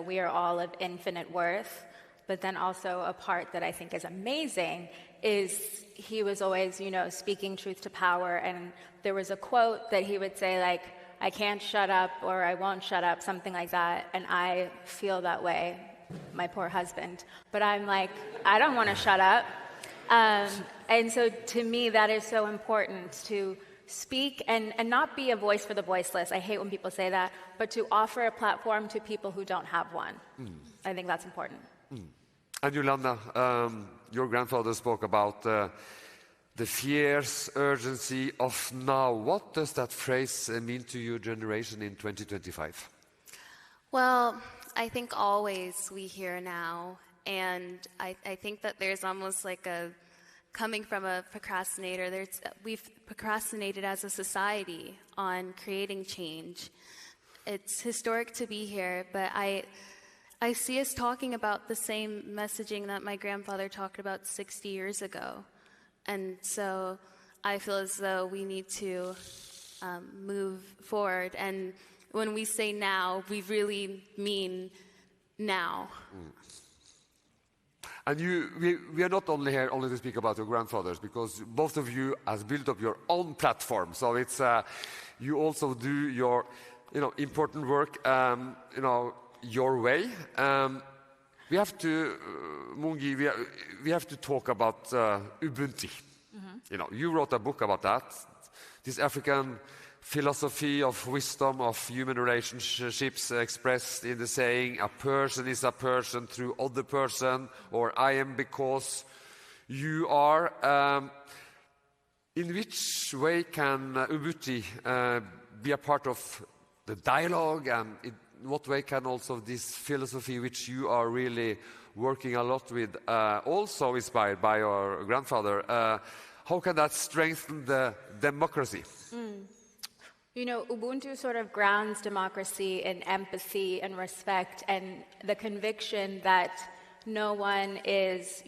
we are all of infinite worth. But then also a part that I think is amazing is he was always, speaking truth to power. And there was a quote that he would say, like, I can't shut up or I won't shut up, something like that. And I feel that way, my poor husband. But I'm like, I don't want to shut up. And so to me, that is so important to speak and not be a voice for the voiceless. I hate when people say that, but to offer a platform to people who don't have one. I think that's important. And Yolanda, your grandfather spoke about the fierce urgency of now. What does that phrase mean to your generation in 2025? Well, I think always we hear now. And I think that there's almost like coming from a procrastinator, we've procrastinated as a society on creating change. It's historic to be here, but I see us talking about the same messaging that my grandfather talked about 60 years ago. And so I feel as though we need to move forward. And when we say now, we really mean now. And we are not only here only to speak about your grandfathers, because both of you has built up your own platform. So it's you also do your important work your way. We have to Mungi. We have to talk about Ubuntu. You wrote a book about that. This African philosophy of wisdom of human relationships expressed in the saying, a person is a person through other person, or I am because you are. In which way can Ubuntu be a part of the dialogue, and in what way can also this philosophy, which you are really working a lot with, also inspired by your grandfather, how can that strengthen the democracy? Ubuntu sort of grounds democracy in empathy and respect and the conviction that no one is,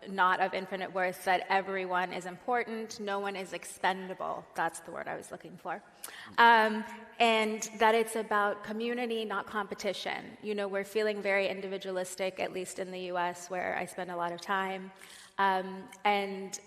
not of infinite worth, that everyone is important, no one is expendable. That's the word I was looking for. And that it's about community, not competition. We're feeling very individualistic, at least in the US, where I spend a lot of time. And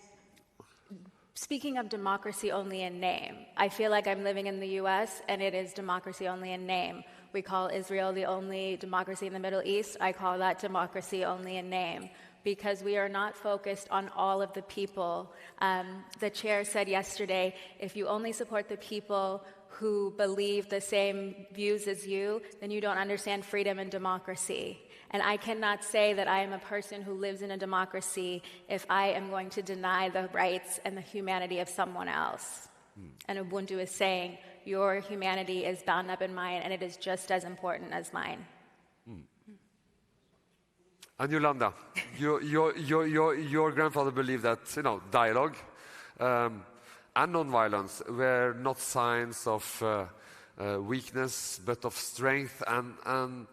speaking of democracy only in name, I feel like I'm living in the US and it is democracy only in name. We call Israel the only democracy in the Middle East. I call that democracy only in name, because we are not focused on all of the people. The chair said yesterday, if you only support the people who believe the same views as you, then you don't understand freedom and democracy. And I cannot say that I am a person who lives in a democracy if I am going to deny the rights and the humanity of someone else. And Ubuntu is saying, your humanity is bound up in mine, and it is just as important as mine. And Yolanda, your grandfather believed that dialogue and nonviolence were not signs of weakness, but of strength. And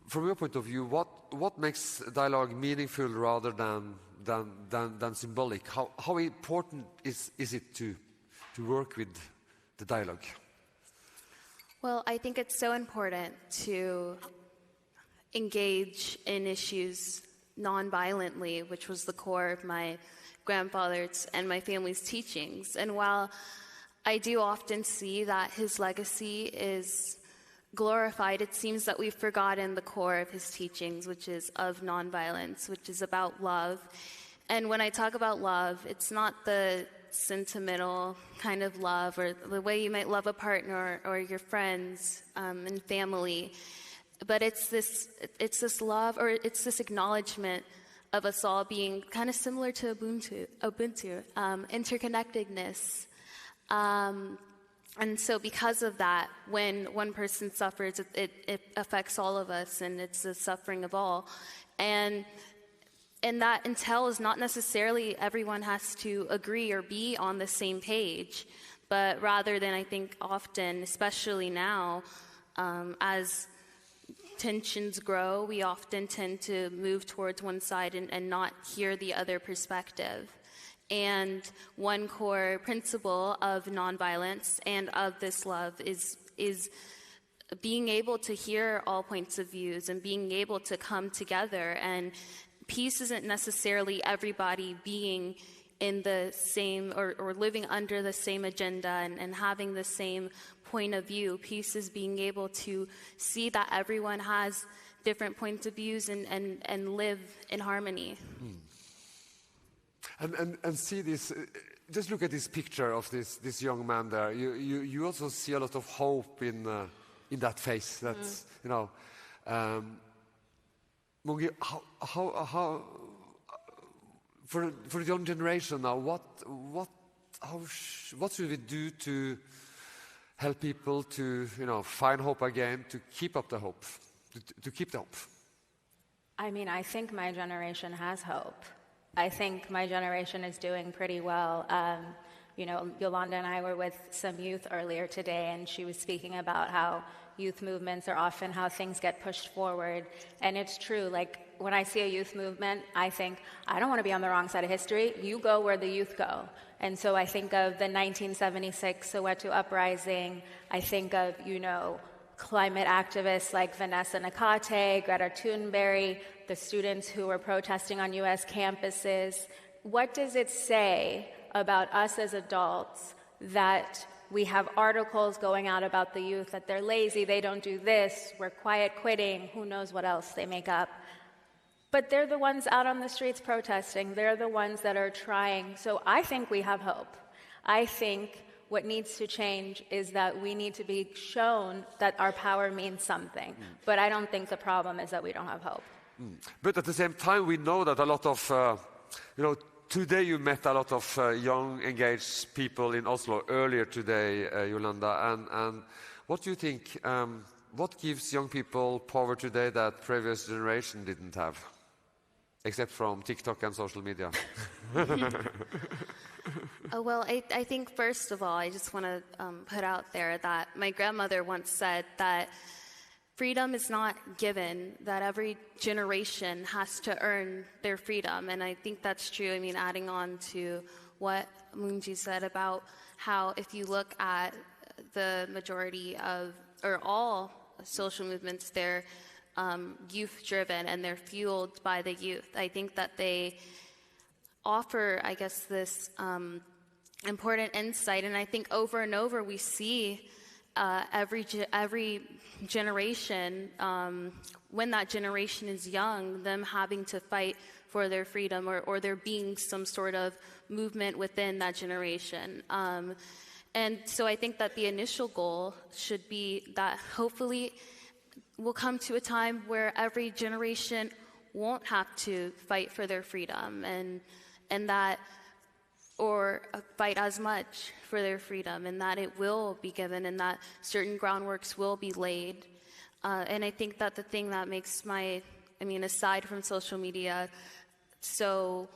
from your point of view, what makes dialogue meaningful rather than symbolic? How important is it to work with the dialogue? Well, I think it's so important to engage in issues non-violently, which was the core of my grandfather's and my family's teachings. And while I do often see that his legacy is glorified, it seems that we've forgotten the core of his teachings, which is of nonviolence, which is about love. And when I talk about love, it's not the sentimental kind of love or the way you might love a partner or your friends and family, but it's this love, or it's this acknowledgement of us all being kind of similar to Ubuntu, interconnectedness. And so because of that, when one person suffers, it affects all of us, and it's the suffering of all. And that entails not necessarily everyone has to agree or be on the same page, but rather than, I think often, especially now, as tensions grow, we often tend to move towards one side and not hear the other perspective. And one core principle of nonviolence and of this love is being able to hear all points of views and being able to come together. And peace isn't necessarily everybody being in the same or living under the same agenda and having the same point of view. Peace is being able to see that everyone has different points of views and live in harmony. And see this, just look at this picture of this young man there. You also see a lot of hope in that face. That's, Mungi, how for the young generation now, what should we do to help people to find hope again, to keep up the hope, to keep the hope? I mean, I think my generation has hope. I think my generation is doing pretty well. Yolanda and I were with some youth earlier today, and she was speaking about how youth movements are often how things get pushed forward. And it's true, like when I see a youth movement, I think, I don't want to be on the wrong side of history. You go where the youth go. And so I think of the 1976 Soweto uprising. I think of, climate activists like Vanessa Nakate, Greta Thunberg, the students who were protesting on U.S. campuses. What does it say about us as adults that we have articles going out about the youth, that they're lazy, they don't do this, we're quiet quitting, who knows what else they make up. But they're the ones out on the streets protesting. They're the ones that are trying. So I think we have hope. I think what needs to change is that we need to be shown that our power means something. But I don't think the problem is that we don't have hope. But at the same time, we know that a lot of, today you met a lot of young, engaged people in Oslo earlier today, Yolanda. And what do you think, what gives young people power today that previous generation didn't have? Except from TikTok and social media. Well, I think first of all, I just want to put out there that my grandmother once said that freedom is not given, that every generation has to earn their freedom. And I think that's true. I mean, adding on to what Munji said about how if you look at the majority of, or all social movements, they're youth-driven and they're fueled by the youth. I think that they offer, I guess, this important insight. And I think over and over we see every generation, when that generation is young, them having to fight for their freedom or there being some sort of movement within that generation. And so I think that the initial goal should be that hopefully we'll come to a time where every generation won't have to fight for their freedom and that, or fight as much for their freedom, and that it will be given and that certain groundworks will be laid. And I think that the thing that makes aside from social media, so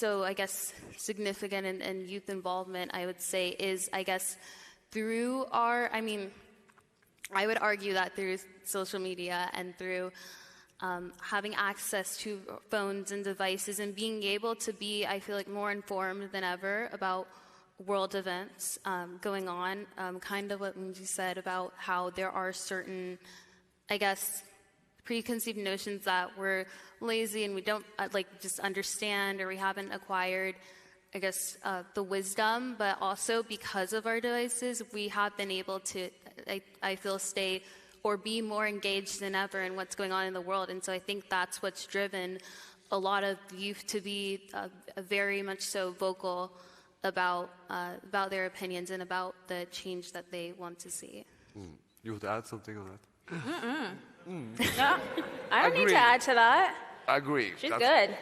I guess significant in youth involvement, I would say, is, I guess, through I would argue that through social media and through having access to phones and devices and being able to be, I feel like, more informed than ever about world events going on, kind of what Munji said about how there are certain, I guess, preconceived notions that we're lazy and we don't just understand, or we haven't acquired, I guess, the wisdom, but also because of our devices, we have been able to, I feel, stay or be more engaged than ever in what's going on in the world. And so I think that's what's driven a lot of youth to be very much so vocal about their opinions and about the change that they want to see. You want to add something on that? No, I don't need to add to that. Agree. She's good.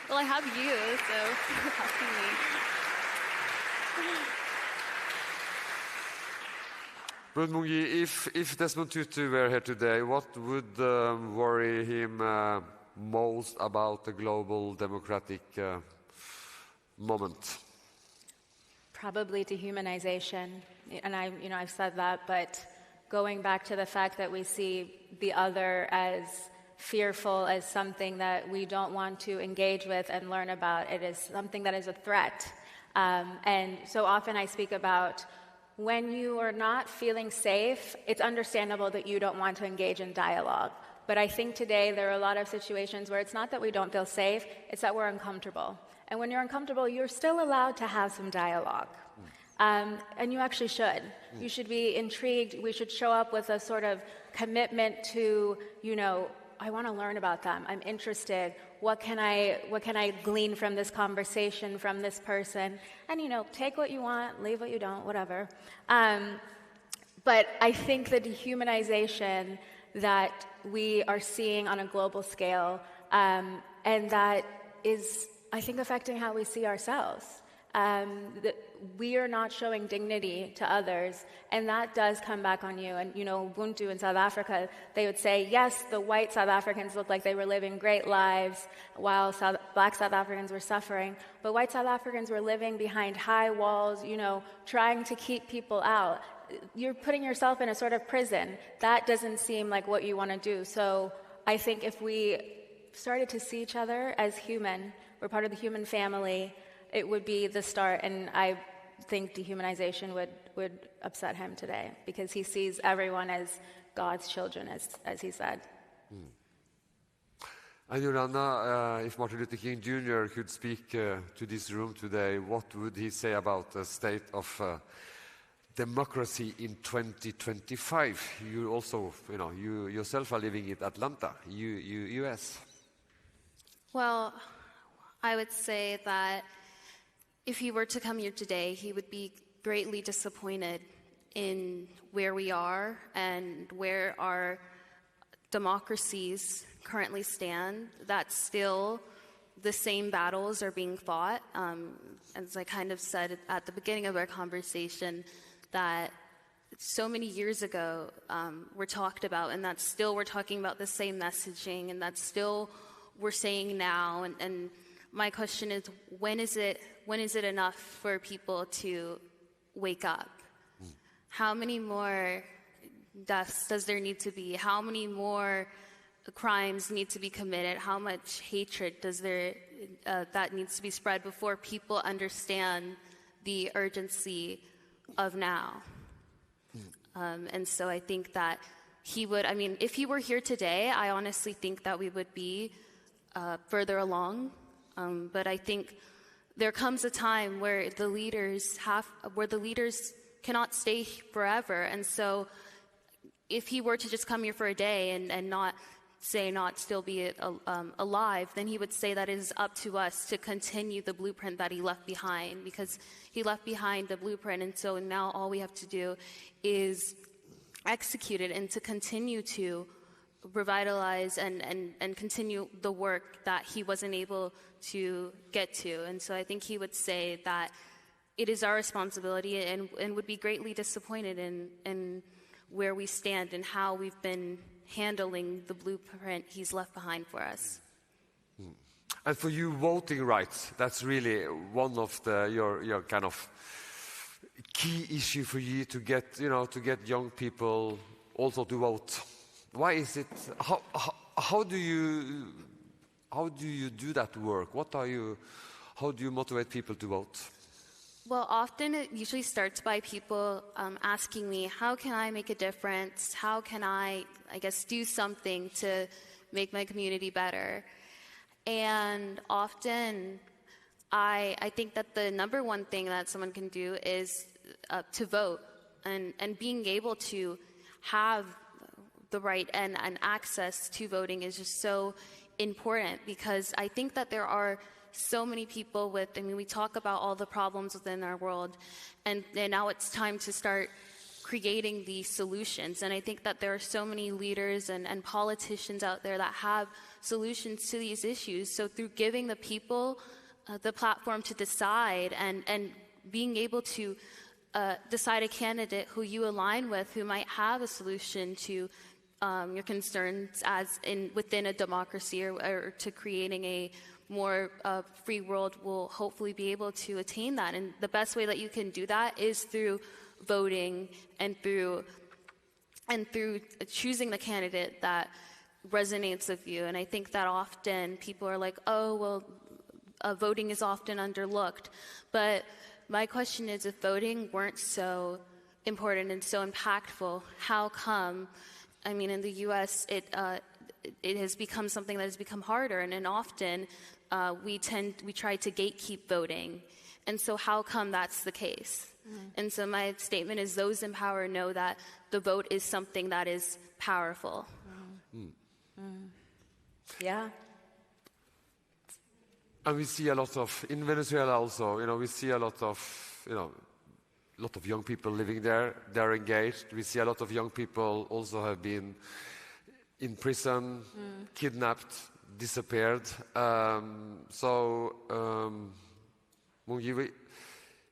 Well, I have you, so helping me. But Mungi, if Desmond Tutu were here today, what would worry him most about the global democratic moment? Probably dehumanization, and I've said that, but going back to the fact that we see the other as fearful, as something that we don't want to engage with and learn about, it is something that is a threat. And so often I speak about when you are not feeling safe, it's understandable that you don't want to engage in dialogue. But I think today there are a lot of situations where it's not that we don't feel safe, it's that we're uncomfortable. And when you're uncomfortable, you're still allowed to have some dialogue. And you actually should. You should be intrigued. We should show up with a sort of commitment to, I want to learn about them. I'm interested. What can I glean from this conversation, from this person? And, take what you want, leave what you don't, whatever. But I think the dehumanization that we are seeing on a global scale, and that is, I think, affecting how we see ourselves. We are not showing dignity to others, and that does come back on you. And, Ubuntu in South Africa, they would say, yes, the white South Africans looked like they were living great lives while black South Africans were suffering. But white South Africans were living behind high walls, trying to keep people out. You're putting yourself in a sort of prison. That doesn't seem like what you want to do. So I think if we started to see each other as human, we're part of the human family, it would be the start, and I think dehumanization would upset him today because he sees everyone as God's children, as he said. And Joanna, if Martin Luther King Jr. could speak to this room today, what would he say about the state of democracy in 2025? You also, you yourself are living in Atlanta, US. Well, I would say that if he were to come here today, he would be greatly disappointed in where we are and where our democracies currently stand, that still the same battles are being fought. As I kind of said at the beginning of our conversation, that so many years ago were talked about, and that still we're talking about the same messaging, and that still we're saying now. And my question is, when is it enough for people to wake up? How many more deaths does there need to be? How many more crimes need to be committed? How much hatred does there that needs to be spread before people understand the urgency of now? And so I think that he would, if he were here today, I honestly think that we would be further along. But I think there comes a time where the leaders cannot stay forever. And so if he were to just come here for a day and not still be alive, then he would say that it is up to us to continue the blueprint that he left behind, because he left behind the blueprint. And so now all we have to do is execute it and to continue to revitalize and continue the work that he wasn't able to get to. And so I think he would say that it is our responsibility and would be greatly disappointed in where we stand and how we've been handling the blueprint he's left behind for us. And for you, voting rights, that's really one of your kind of key issue for you to get young people also to vote. Why is it? How do you do that work? How do you motivate people to vote? Well, often it usually starts by people asking me, how can I make a difference? How can I do something to make my community better? And often I think that the number one thing that someone can do is to vote, and being able to have the right and access to voting is just so important, because I think that there are so many people with, I mean, we talk about all the problems within our world, and now it's time to start creating these solutions. And I think that there are so many leaders and politicians out there that have solutions to these issues. So through giving the people the platform to decide and being able to decide a candidate who you align with, who might have a solution to your concerns within a democracy or to creating a more free world, will hopefully be able to attain that. And the best way that you can do that is through voting and through choosing the candidate that resonates with you. And I think that often people are like, oh, well, voting is often underlooked. But my question is, if voting weren't so important and so impactful, how come, I mean, in the U.S., it has become something that has become harder, and often we try to gatekeep voting. And so how come that's the case? And so my statement is, those in power know that the vote is something that is powerful. Yeah. And we see a lot of, in Venezuela also, we see a lot of young people living there. They're engaged. We see a lot of young people also have been in prison, kidnapped, disappeared. Mungi,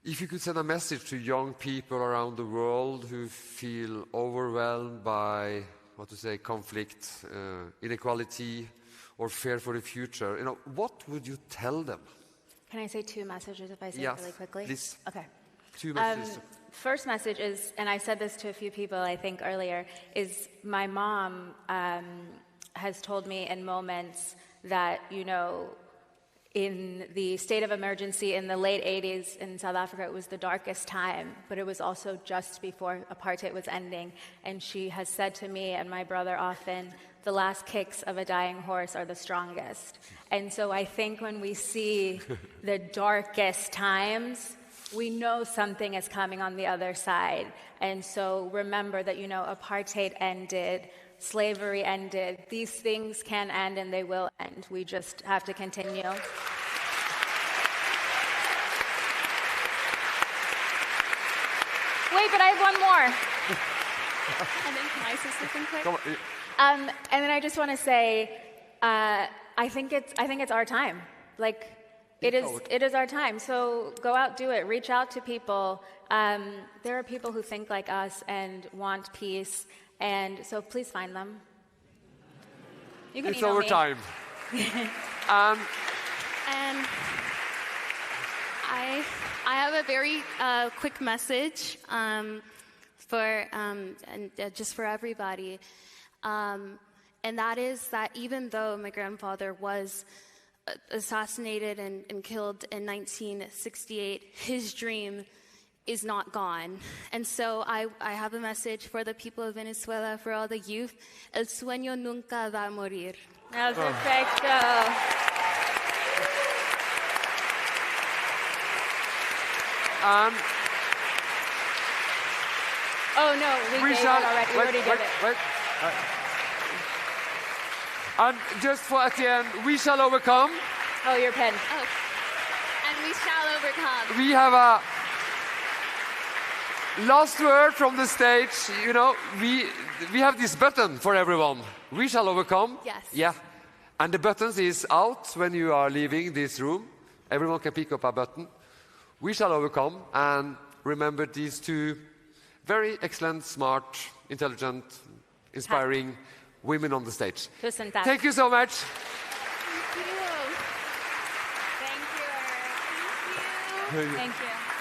if you could send a message to young people around the world who feel overwhelmed by, conflict, inequality, or fear for the future, what would you tell them? Can I say two messages if I say it really quickly? Please. Okay. Two messages. First message is, and I said this to a few people I think earlier, is my mom has told me in moments that, in the state of emergency in the late 80s in South Africa, it was the darkest time, but it was also just before apartheid was ending. And she has said to me and my brother often, the last kicks of a dying horse are the strongest. And so I think when we see the darkest times, we know something is coming on the other side. And so remember that, apartheid ended, slavery ended. These things can end and they will end. We just have to continue. Wait, but I have one more. And then can I say something quick? And then I just want to say, I think it's our time. Like, it is our time. So go out, do it. Reach out to people. There are people who think like us and want peace. And so please find them. You can email me. It's our time. And I have a very quick message just for everybody. And that is that even though my grandfather was assassinated and killed in 1968, his dream is not gone. And so I have a message for the people of Venezuela, for all the youth. El sueño nunca va a morir. Perfecto. Oh no, we gave it already. We already did it. And just for at the end, we shall overcome. Oh, your pen. Oh. And we shall overcome. We have a last word from the stage. We have this button for everyone. We shall overcome. Yes. Yeah. And the buttons is out when you are leaving this room. Everyone can pick up a button. We shall overcome. And remember these two very excellent, smart, intelligent, inspiring women on the stage. Thank you so much. Thank you. Thank you. Thank you.